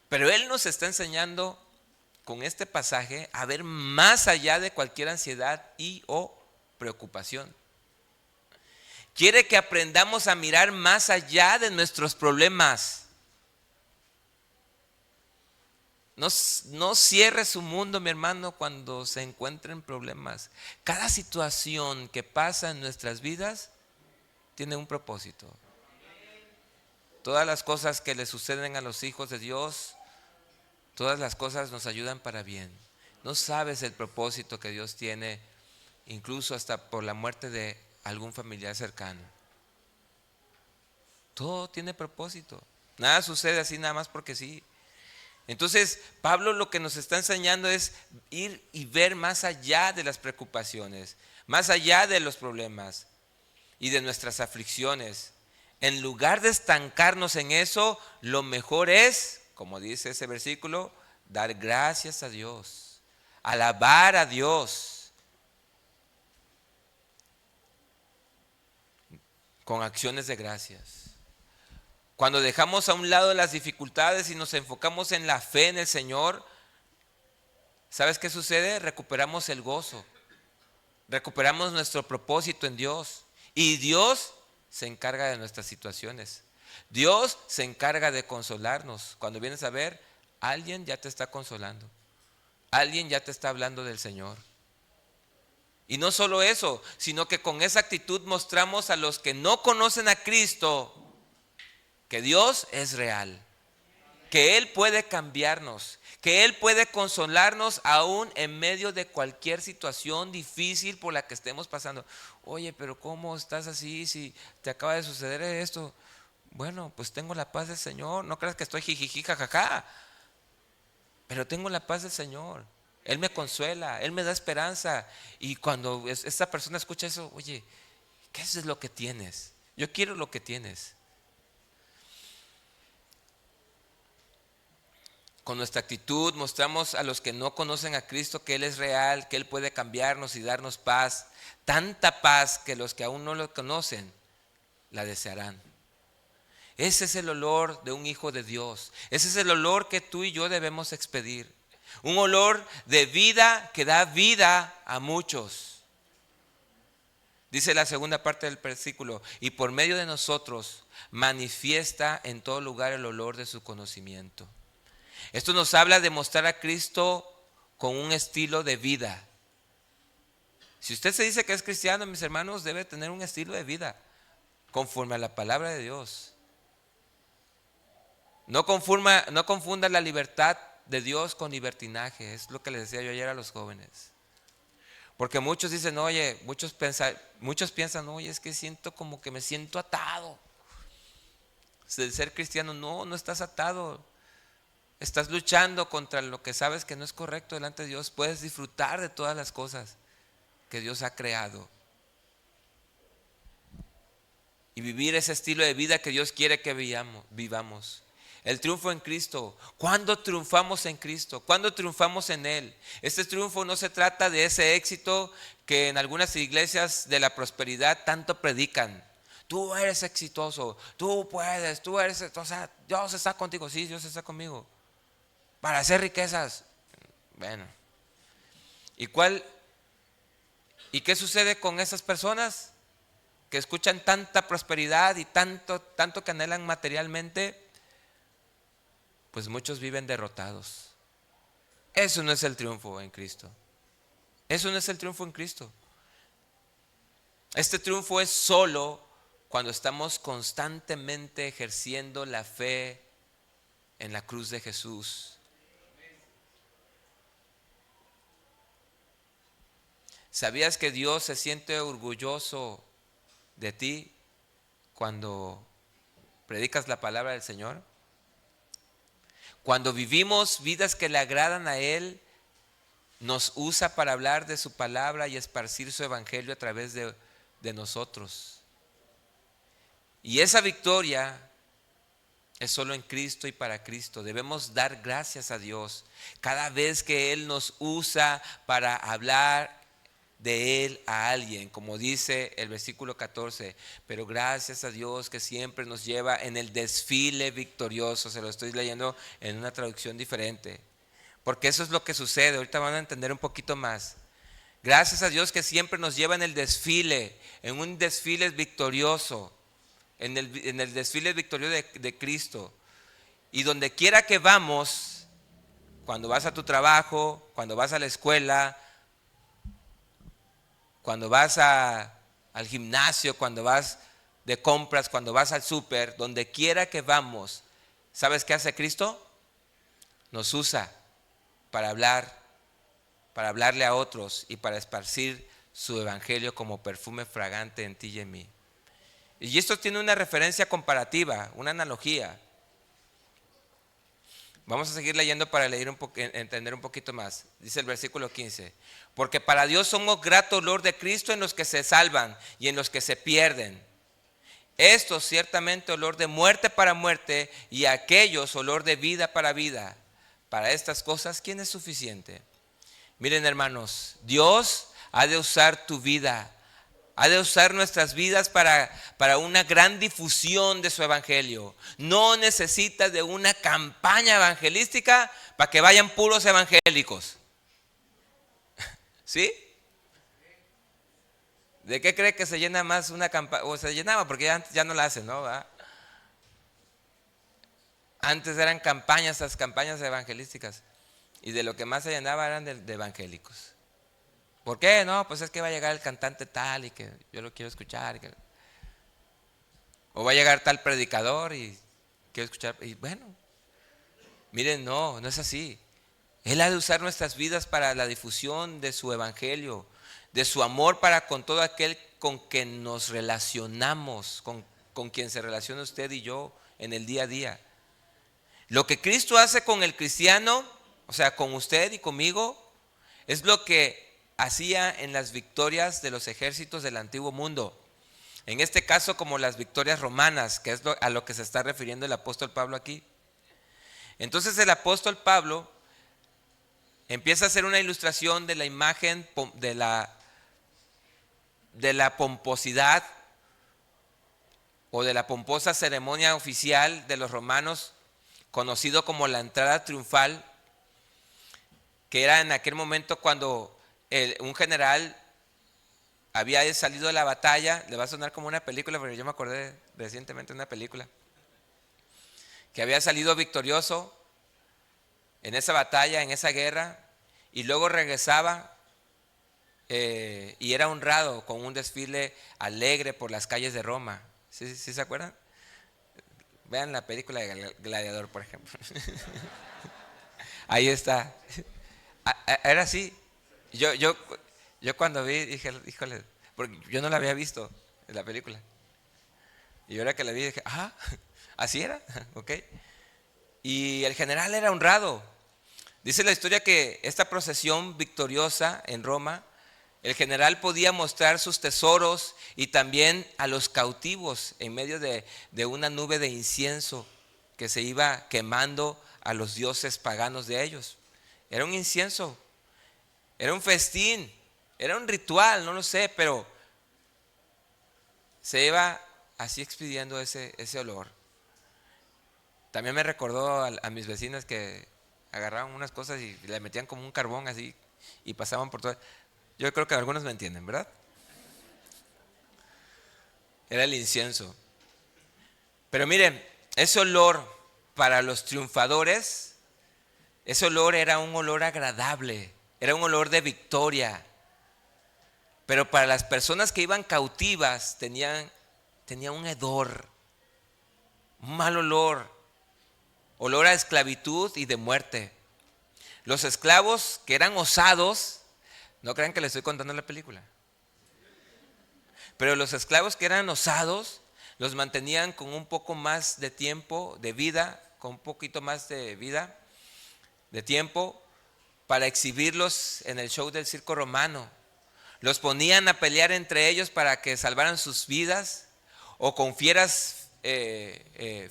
Pero Él nos está enseñando con este pasaje a ver más allá de cualquier ansiedad y o preocupación. Quiere que aprendamos a mirar más allá de nuestros problemas. No cierre su mundo, mi hermano, cuando se encuentren problemas. Cada situación que pasa en nuestras vidas tiene un propósito. Todas las cosas que le suceden a los hijos de Dios, todas las cosas nos ayudan para bien. No sabes el propósito que Dios tiene, incluso hasta por la muerte de algún familiar cercano. Todo tiene propósito. Nada sucede así nada más porque sí. Entonces, Pablo lo que nos está enseñando es ir y ver más allá de las preocupaciones, más allá de los problemas y de nuestras aflicciones. En lugar de estancarnos en eso, lo mejor es, como dice ese versículo, dar gracias a Dios, alabar a Dios con acciones de gracias. Cuando dejamos a un lado las dificultades y nos enfocamos en la fe en el Señor, ¿sabes qué sucede? Recuperamos el gozo, recuperamos nuestro propósito en Dios y Dios se encarga de nuestras situaciones. Dios se encarga de consolarnos. Cuando vienes a ver, alguien ya te está consolando, alguien ya te está hablando del Señor. Y no solo eso, sino que con esa actitud mostramos a los que no conocen a Cristo que Dios es real, que Él puede cambiarnos, que Él puede consolarnos aún en medio de cualquier situación difícil por la que estemos pasando. Oye, pero ¿cómo estás así si te acaba de suceder esto? Bueno, pues tengo la paz del Señor, no creas que estoy jijiji, jajaja, pero tengo la paz del Señor. Él me consuela, Él me da esperanza. Y cuando esta persona escucha eso, oye, ¿qué es lo que tienes? Yo quiero lo que tienes. Con nuestra actitud mostramos a los que no conocen a Cristo que Él es real, que Él puede cambiarnos y darnos paz. Tanta paz que los que aún no lo conocen la desearán. Ese es el olor de un hijo de Dios. Ese es el olor que tú y yo debemos expedir. Un olor de vida que da vida a muchos. Dice la segunda parte del versículo, y por medio de nosotros manifiesta en todo lugar el olor de su conocimiento. Esto nos habla de mostrar a Cristo con un estilo de vida. Si usted se dice que es cristiano, mis hermanos, debe tener un estilo de vida conforme a la palabra de Dios. No confunda la libertad de Dios con libertinaje. Es lo que les decía yo ayer a los jóvenes. Porque muchos dicen, oye, muchos piensan, oye, es que siento como que me siento atado. De ser cristiano, no estás atado. Estás luchando contra lo que sabes que no es correcto delante de Dios. Puedes disfrutar de todas las cosas que Dios ha creado y vivir ese estilo de vida que Dios quiere que vivamos. El triunfo en Cristo. ¿Cuándo triunfamos en Cristo? ¿Cuándo triunfamos en Él? Este triunfo no se trata de ese éxito que en algunas iglesias de la prosperidad tanto predican. Tú eres exitoso, tú puedes, o sea, Dios está contigo. Sí, Dios está conmigo. Para hacer riquezas. Bueno. ¿Y qué sucede con esas personas que escuchan tanta prosperidad y tanto que anhelan materialmente? Pues muchos viven derrotados. Eso no es el triunfo en Cristo. Eso no es el triunfo en Cristo. Este triunfo es solo cuando estamos constantemente ejerciendo la fe en la cruz de Jesús. ¿Sabías que Dios se siente orgulloso de ti cuando predicas la palabra del Señor? Cuando vivimos vidas que le agradan a Él, nos usa para hablar de su palabra y esparcir su evangelio a través de nosotros. Y esa victoria es solo en Cristo y para Cristo. Debemos dar gracias a Dios cada vez que Él nos usa para hablar de él a alguien, como dice el versículo 14, pero gracias a Dios que siempre nos lleva en el desfile victorioso. Se lo estoy leyendo en una traducción diferente, porque eso es lo que sucede. Ahorita van a entender un poquito más. Gracias a Dios que siempre nos lleva en el desfile, en un desfile victorioso, en el desfile victorioso de Cristo. Y donde quiera que vamos, cuando vas a tu trabajo, cuando vas a la escuela, cuando vas al gimnasio, cuando vas de compras, cuando vas al súper, donde quiera que vamos, ¿sabes qué hace Cristo? Nos usa para hablarle a otros y para esparcir su evangelio como perfume fragante en ti y en mí. Y esto tiene una referencia comparativa, una analogía. Vamos a seguir leyendo para entender un poquito más. Dice el versículo 15. Porque para Dios somos grato olor de Cristo en los que se salvan y en los que se pierden. Estos ciertamente olor de muerte para muerte y aquellos olor de vida para vida. Para estas cosas, ¿quién es suficiente? Miren, hermanos, Dios ha de usar tu vida, ha de usar nuestras vidas para una gran difusión de su evangelio. No necesitas de una campaña evangelística para que vayan puros evangélicos. ¿Sí? ¿De qué cree que se llena más una campaña? O se llenaba porque ya no la hacen, ¿no? ¿Va? Antes eran campañas, las campañas evangelísticas. Y de lo que más se llenaba eran de evangélicos. ¿Por qué? No, pues es que va a llegar el cantante tal y que yo lo quiero escuchar. O va a llegar tal predicador y quiero escuchar. Y bueno, miren, no es así. Él ha de usar nuestras vidas para la difusión de su evangelio, de su amor para con todo aquel con quien nos relacionamos, con quien se relaciona usted y yo en el día a día. Lo que Cristo hace con el cristiano, o sea, con usted y conmigo, es lo que hacía en las victorias de los ejércitos del antiguo mundo. En este caso, como las victorias romanas, que es a lo que se está refiriendo el apóstol Pablo aquí. Entonces el apóstol Pablo empieza a hacer una ilustración de la imagen de la pomposidad o de la pomposa ceremonia oficial de los romanos, conocido como la entrada triunfal, que era en aquel momento cuando un general había salido de la batalla. Le va a sonar como una película, pero yo me acordé recientemente de una película, que había salido victorioso en esa batalla, en esa guerra, y luego regresaba y era honrado con un desfile alegre por las calles de Roma. ¿Sí se acuerdan? Vean la película de Gladiador, por ejemplo. Ahí está. Era así. Yo cuando vi dije, híjole, porque yo no la había visto en la película. Y ahora que la vi dije, así era, ok. Y el general era honrado. Dice la historia que esta procesión victoriosa en Roma, el general podía mostrar sus tesoros y también a los cautivos en medio de una nube de incienso que se iba quemando a los dioses paganos de ellos. Era un incienso, era un festín, era un ritual, no lo sé, pero se iba así expidiendo ese olor. También me recordó a mis vecinas que agarraban unas cosas y le metían como un carbón así y pasaban por todo. Yo creo que algunos me entienden, ¿verdad? Era el incienso. Pero miren, ese olor para los triunfadores, ese olor era un olor agradable, era un olor de victoria. Pero para las personas que iban cautivas tenía un hedor, un mal olor a esclavitud y de muerte. Los esclavos que eran osados, no crean que les estoy contando la película, pero los esclavos que eran osados los mantenían con un poco más de tiempo de vida, con un poquito más de vida, de tiempo, para exhibirlos en el show del circo romano. Los ponían a pelear entre ellos para que salvaran sus vidas, o con fieras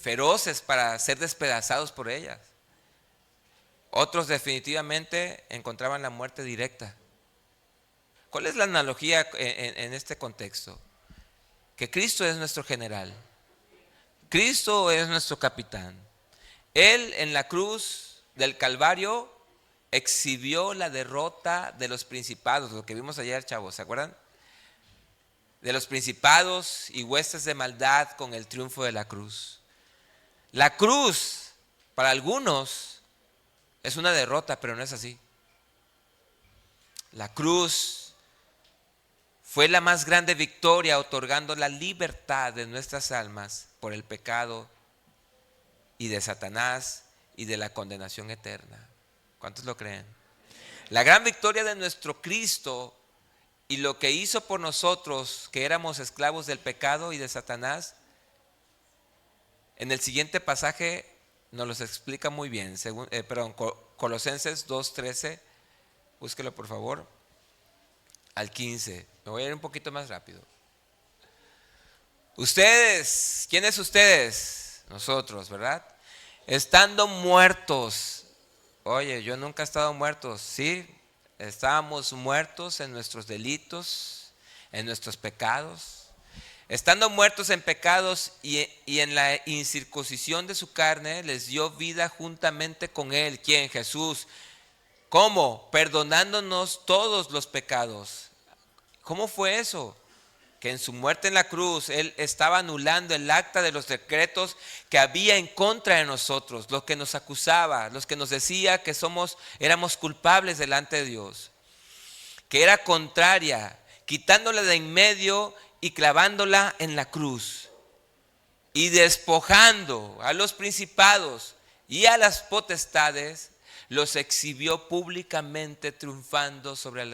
feroces para ser despedazados por ellas. Otros definitivamente encontraban la muerte directa. ¿Cuál es la analogía en este contexto? Que Cristo es nuestro general. Cristo es nuestro capitán. Él en la cruz del Calvario exhibió la derrota de los principados, lo que vimos ayer, chavos, ¿se acuerdan? De los principados y huestes de maldad con el triunfo de la cruz. La cruz, para algunos, es una derrota, pero no es así. La cruz fue la más grande victoria, otorgando la libertad de nuestras almas por el pecado y de Satanás y de la condenación eterna. ¿Cuántos lo creen? La gran victoria de nuestro Cristo y lo que hizo por nosotros, que éramos esclavos del pecado y de Satanás, en el siguiente pasaje nos los explica muy bien. Colosenses 2:13, búsquelo por favor, al 15. Me voy a ir un poquito más rápido. Ustedes, ¿quiénes ustedes? Nosotros, ¿verdad? Estando muertos. Oye, yo nunca he estado muerto, ¿sí? Estábamos muertos en nuestros delitos, en nuestros pecados. Estando muertos en pecados y en la incircuncisión de su carne, les dio vida juntamente con él. ¿Quién? Jesús. ¿Cómo? Perdonándonos todos los pecados. ¿Cómo fue eso? Que en su muerte en la cruz, Él estaba anulando el acta de los decretos que había en contra de nosotros, los que nos acusaba, los que nos decía que éramos culpables delante de Dios, que era contraria, quitándola de en medio y clavándola en la cruz, y despojando a los principados y a las potestades, los exhibió públicamente, triunfando sobre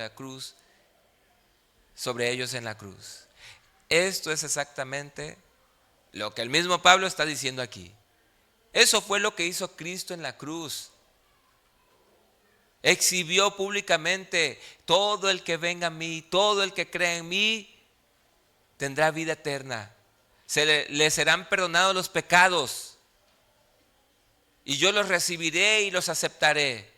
ellos en la cruz. Esto es exactamente lo que el mismo Pablo está diciendo aquí. Eso fue lo que hizo Cristo en la cruz. Exhibió públicamente: todo el que venga a mí, todo el que cree en mí, tendrá vida eterna. Le serán perdonados los pecados. Y yo los recibiré y los aceptaré.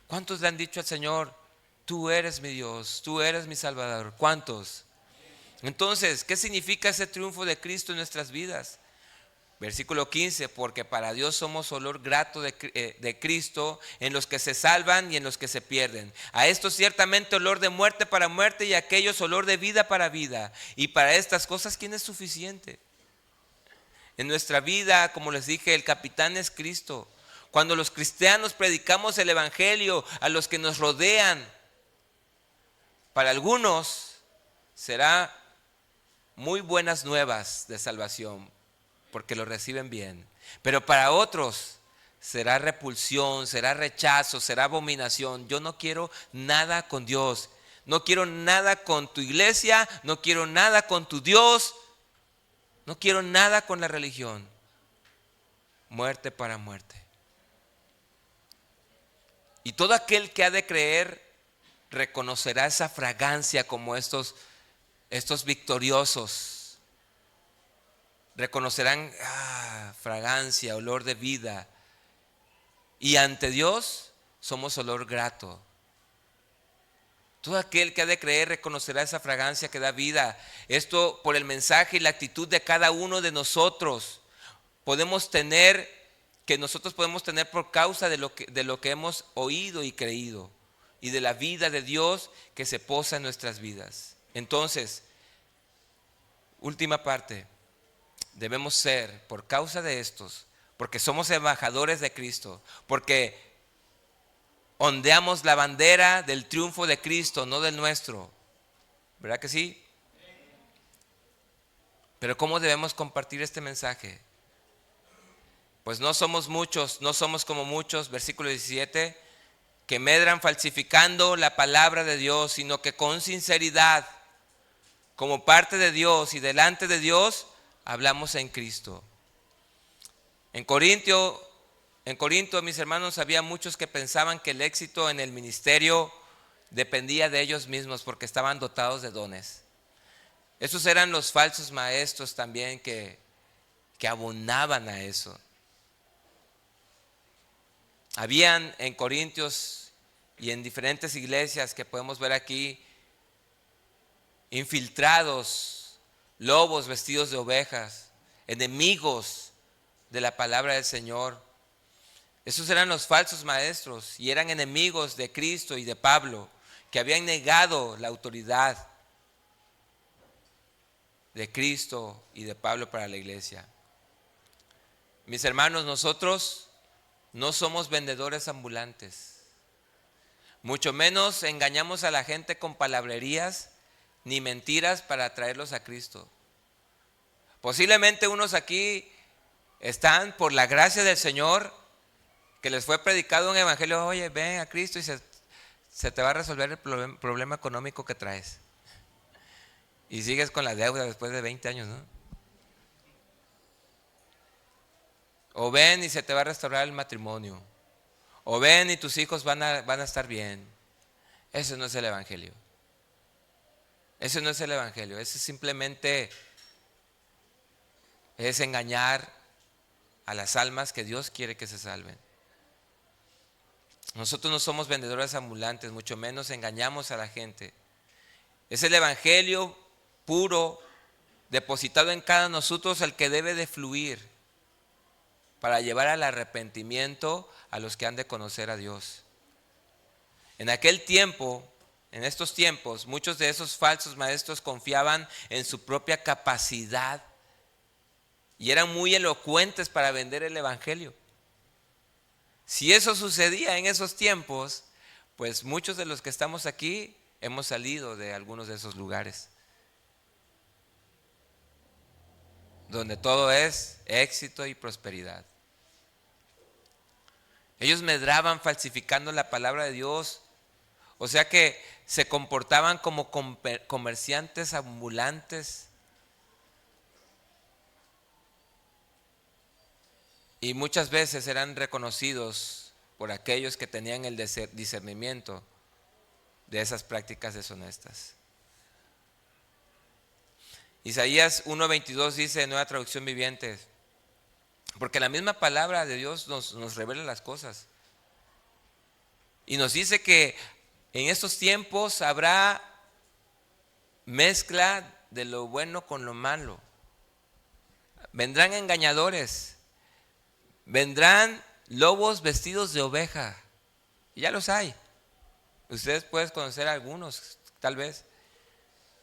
¿Cuántos le han dicho al Señor: tú eres mi Dios, tú eres mi Salvador? ¿Cuántos? Entonces, ¿qué significa ese triunfo de Cristo en nuestras vidas? Versículo 15, porque para Dios somos olor grato de Cristo en los que se salvan y en los que se pierden. A estos ciertamente olor de muerte para muerte, y a aquellos olor de vida para vida. Y para estas cosas, ¿quién es suficiente? En nuestra vida, como les dije, el capitán es Cristo. Cuando los cristianos predicamos el evangelio a los que nos rodean, para algunos será muy buenas nuevas de salvación, porque lo reciben bien. Pero para otros será repulsión, será rechazo, será abominación. Yo no quiero nada con Dios, no quiero nada con tu iglesia, no quiero nada con tu Dios, no quiero nada con la religión. Muerte para muerte. Y todo aquel que ha de creer reconocerá esa fragancia como estos victoriosos. Reconocerán fragancia, olor de vida. Y ante Dios somos olor grato. Todo aquel que ha de creer reconocerá esa fragancia que da vida. Esto por el mensaje y la actitud de cada uno de nosotros. Nosotros podemos tener por causa de lo que hemos oído y creído. Y de la vida de Dios que se posa en nuestras vidas. Entonces, última parte. Debemos ser, por causa de estos, porque somos embajadores de Cristo, porque ondeamos la bandera del triunfo de Cristo, no del nuestro. ¿Verdad que sí? Pero ¿cómo debemos compartir este mensaje? Pues no somos muchos, no somos como muchos, versículo 17, que medran falsificando la palabra de Dios, sino que con sinceridad, como parte de Dios y delante de Dios, hablamos en Cristo. En Corinto, mis hermanos, había muchos que pensaban que el éxito en el ministerio dependía de ellos mismos porque estaban dotados de dones. Esos eran los falsos maestros también que abonaban a eso. Habían en Corintios y en diferentes iglesias que podemos ver aquí, infiltrados, lobos vestidos de ovejas, enemigos de la palabra del Señor. Esos eran los falsos maestros y eran enemigos de Cristo y de Pablo, que habían negado la autoridad de Cristo y de Pablo para la iglesia. Mis hermanos, nosotros no somos vendedores ambulantes, mucho menos engañamos a la gente con palabrerías ni mentiras para atraerlos a Cristo. Posiblemente unos aquí están por la gracia del Señor, que les fue predicado un evangelio, oye, ven a Cristo y se te va a resolver el problema económico que traes. Y sigues con la deuda después de 20 años, ¿no? O ven y se te va a restaurar el matrimonio. O ven y tus hijos van a estar bien. Eso no es el evangelio. Eso no es el evangelio. Eso simplemente es engañar a las almas que Dios quiere que se salven. Nosotros no somos vendedores ambulantes, mucho menos engañamos a la gente. Es el evangelio puro, depositado en cada nosotros, el que debe de fluir para llevar al arrepentimiento a los que han de conocer a Dios. En aquel tiempo, en estos tiempos, muchos de esos falsos maestros confiaban en su propia capacidad y eran muy elocuentes para vender el evangelio. Si eso sucedía en esos tiempos, pues muchos de los que estamos aquí hemos salido de algunos de esos lugares, donde todo es éxito y prosperidad. Ellos medraban falsificando la palabra de Dios, o sea que se comportaban como comerciantes ambulantes. Y muchas veces eran reconocidos por aquellos que tenían el discernimiento de esas prácticas deshonestas. Isaías 1:22 dice, Nueva Traducción Viviente, porque la misma palabra de Dios nos revela las cosas. Y nos dice que en estos tiempos habrá mezcla de lo bueno con lo malo. Vendrán engañadores. Vendrán lobos vestidos de oveja. Y ya los hay. Ustedes pueden conocer algunos, tal vez.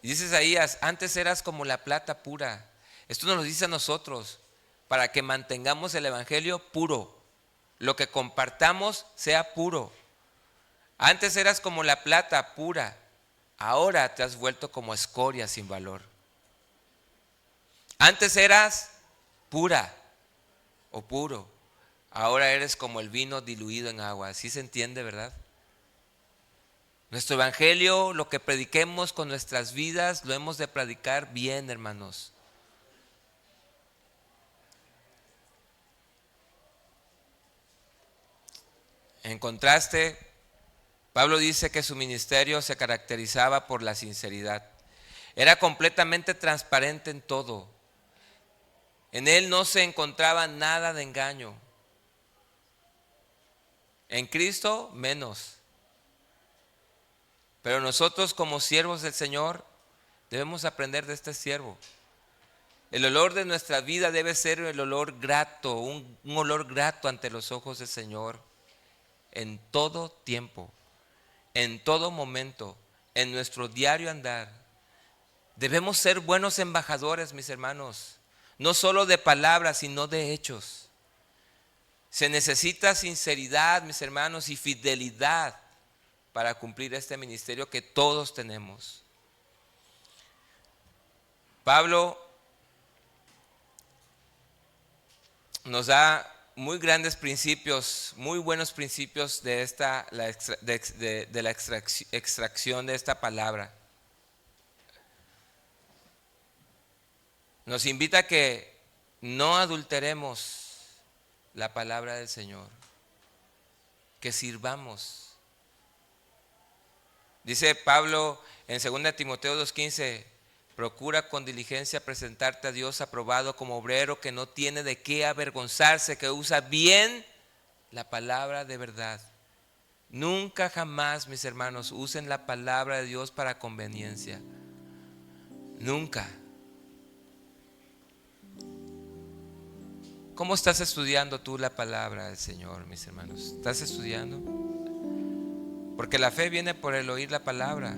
Y dice Isaías, antes eras como la plata pura. Esto nos lo dice a nosotros, para que mantengamos el evangelio puro. Lo que compartamos sea puro. Antes eras como la plata pura. Ahora te has vuelto como escoria sin valor. Antes eras pura o puro, ahora eres como el vino diluido en agua. ¿Sí se entiende, verdad? Nuestro evangelio, lo que prediquemos con nuestras vidas, lo hemos de predicar bien, hermanos. En contraste, Pablo dice que su ministerio se caracterizaba por la sinceridad. Era completamente transparente en todo. En él no se encontraba nada de engaño. En Cristo menos. Pero nosotros como siervos del Señor debemos aprender de este siervo. El olor de nuestra vida debe ser el olor grato, un olor grato ante los ojos del Señor en todo tiempo, en todo momento, en nuestro diario andar. Debemos ser buenos embajadores, mis hermanos. No solo de palabras, sino de hechos. Se necesita sinceridad, mis hermanos, y fidelidad para cumplir este ministerio que todos tenemos. Pablo nos da muy grandes principios, muy buenos principios de la extracción de esta palabra. Nos invita a que no adulteremos la palabra del Señor, que sirvamos. Dice Pablo en 2 Timoteo 2:15, procura con diligencia presentarte a Dios aprobado como obrero que no tiene de qué avergonzarse, que usa bien la palabra de verdad. Nunca jamás, mis hermanos, usen la palabra de Dios para conveniencia. Nunca. ¿Cómo estás estudiando tú la palabra del Señor, mis hermanos? ¿Estás estudiando? Porque la fe viene por el oír la palabra.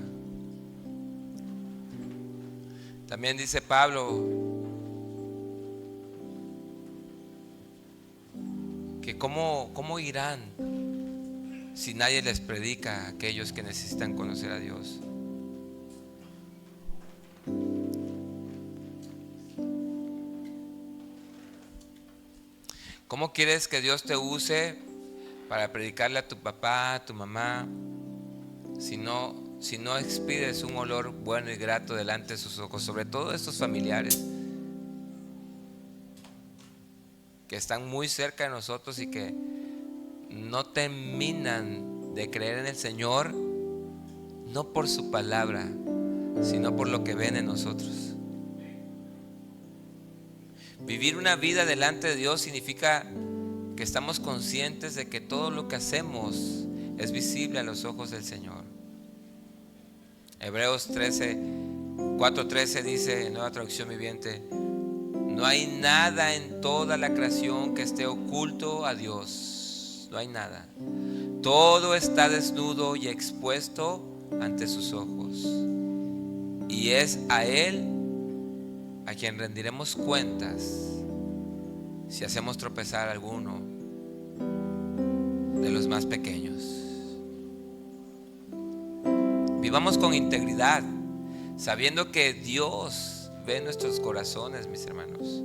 También dice Pablo que cómo irán si nadie les predica a aquellos que necesitan conocer a Dios. ¿Cómo quieres que Dios te use para predicarle a tu papá, a tu mamá, si no expides un olor bueno y grato delante de sus ojos? Sobre todo estos familiares que están muy cerca de nosotros y que no terminan de creer en el Señor, no por su palabra, sino por lo que ven en nosotros. Vivir una vida delante de Dios significa que estamos conscientes de que todo lo que hacemos es visible a los ojos del Señor. Hebreos 4:13 dice en Nueva Traducción Viviente: no hay nada en toda la creación que esté oculto a Dios. No hay nada. Todo está desnudo y expuesto ante sus ojos. Y es a Él a quien rendiremos cuentas si hacemos tropezar a alguno de los más pequeños. Vivamos con integridad, sabiendo que Dios ve nuestros corazones, mis hermanos.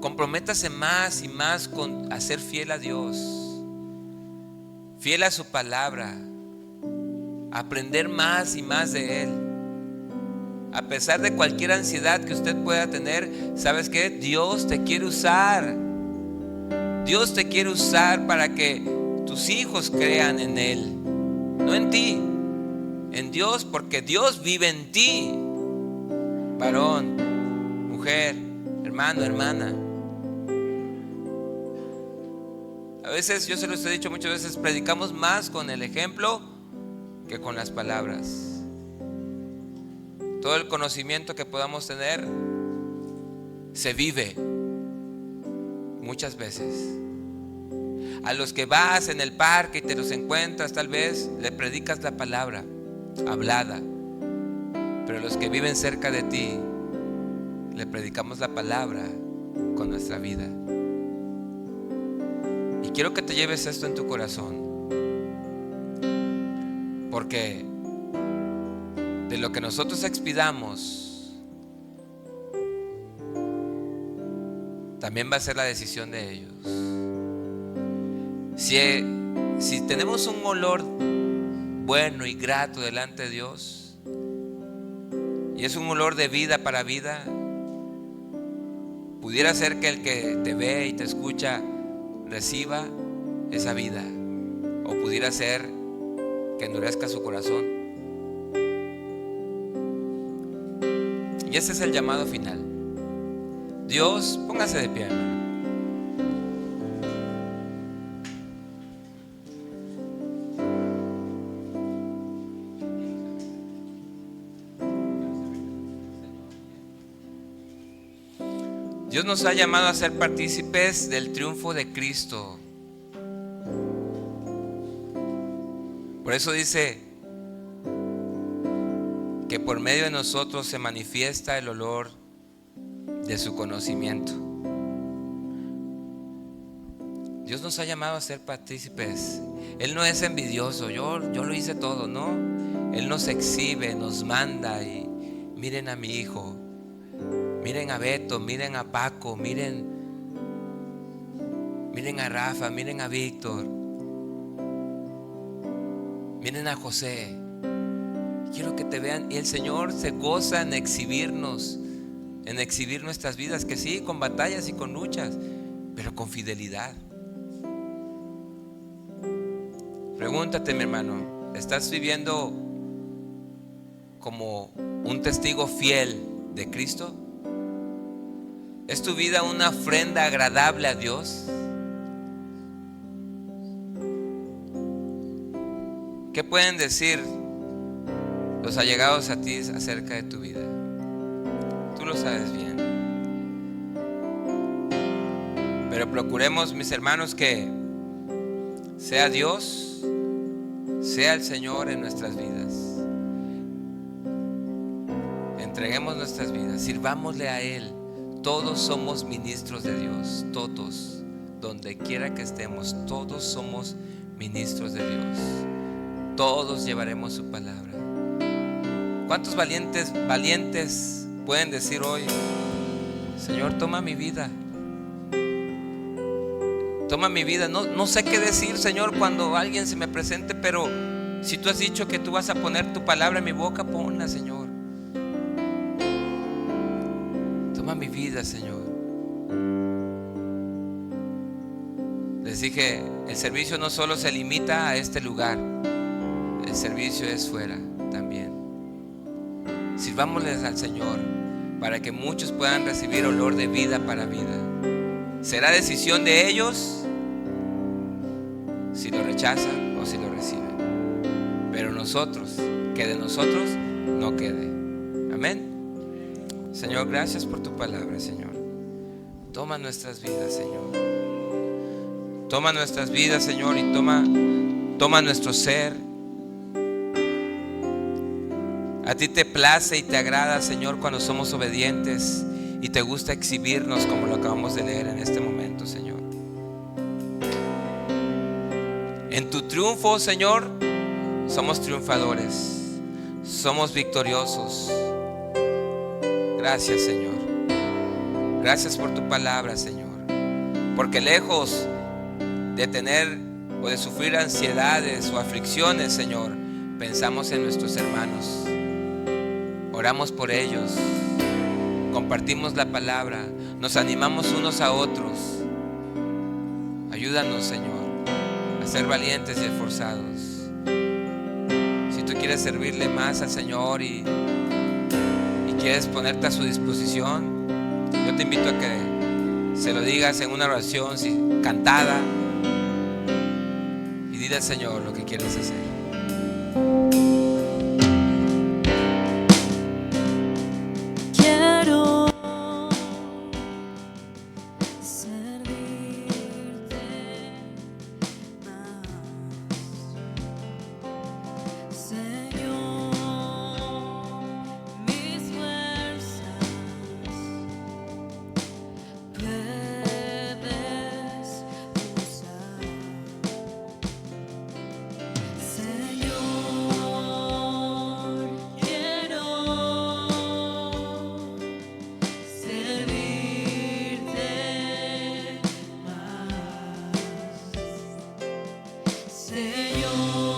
Comprométase más y más con a ser fiel a Dios, fiel a su palabra, aprender más y más de Él. A pesar de cualquier ansiedad que usted pueda tener, ¿sabes qué? Dios te quiere usar. Dios te quiere usar para que tus hijos crean en Él, no en ti, en Dios, porque Dios vive en ti. Varón, mujer, hermano, hermana. A veces, yo se los he dicho muchas veces, predicamos más con el ejemplo que con las palabras. Todo el conocimiento que podamos tener se vive muchas veces. A los que vas en el parque y te los encuentras, tal vez le predicas la palabra hablada, pero a los que viven cerca de ti le predicamos la palabra con nuestra vida. Y quiero que te lleves esto en tu corazón, porque de lo que nosotros expidamos también va a ser la decisión de ellos. Si tenemos un olor bueno y grato delante de Dios, y es un olor de vida para vida, pudiera ser que el que te ve y te escucha reciba esa vida, o pudiera ser que endurezca su corazón. Y ese es el llamado final. Dios, póngase de pie, hermano. Dios nos ha llamado a ser partícipes del triunfo de Cristo. Por eso dice que por medio de nosotros se manifiesta el olor de su conocimiento. Dios nos ha llamado a ser partícipes. Él no es envidioso, yo lo hice todo, no. Él nos exhibe, nos manda y miren a mi hijo, miren a Beto, miren a Paco, miren a Rafa, miren a Víctor, miren a José. Quiero que te vean, y el Señor se goza en exhibirnos, en exhibir nuestras vidas, que sí, con batallas y con luchas, pero con fidelidad. Pregúntate, mi hermano, ¿estás viviendo como un testigo fiel de Cristo? ¿Es tu vida una ofrenda agradable a Dios? ¿Qué pueden decir los allegados a ti acerca de tu vida? Tú lo sabes bien. Pero procuremos, mis hermanos, que sea Dios, sea el Señor en nuestras vidas. Entreguemos nuestras vidas, sirvámosle a Él. Todos somos ministros de Dios, todos, donde quiera que estemos, todos somos ministros de Dios. Todos llevaremos su palabra. ¿Cuántos valientes pueden decir hoy: Señor, toma mi vida? Toma mi vida. No sé qué decir, Señor, cuando alguien se me presente, pero si tú has dicho que tú vas a poner tu palabra en mi boca, ponla, Señor. Toma mi vida, Señor. Les dije, el servicio no solo se limita a este lugar, el servicio es fuera también. Sirvámosles al Señor para que muchos puedan recibir olor de vida para vida. Será decisión de ellos si lo rechazan o si lo reciben. Pero nosotros, que de nosotros no quede. Amén. Señor, gracias por tu palabra, Señor. Toma nuestras vidas, Señor. Toma nuestras vidas, Señor, y toma nuestro ser. A ti te place y te agrada, Señor, cuando somos obedientes y te gusta exhibirnos como lo acabamos de leer en este momento, Señor. En tu triunfo, Señor, somos triunfadores, somos victoriosos. Gracias, Señor. Gracias por tu palabra, Señor. Porque lejos de tener o de sufrir ansiedades o aflicciones, Señor, pensamos en nuestros hermanos. Oramos por ellos. Compartimos la palabra. Nos animamos unos a otros. Ayúdanos, Señor, a ser valientes y esforzados. Si tú quieres servirle más al Señor y quieres ponerte a su disposición, yo te invito a que se lo digas en una oración cantada y dile al Señor lo que quieres hacer. Señor.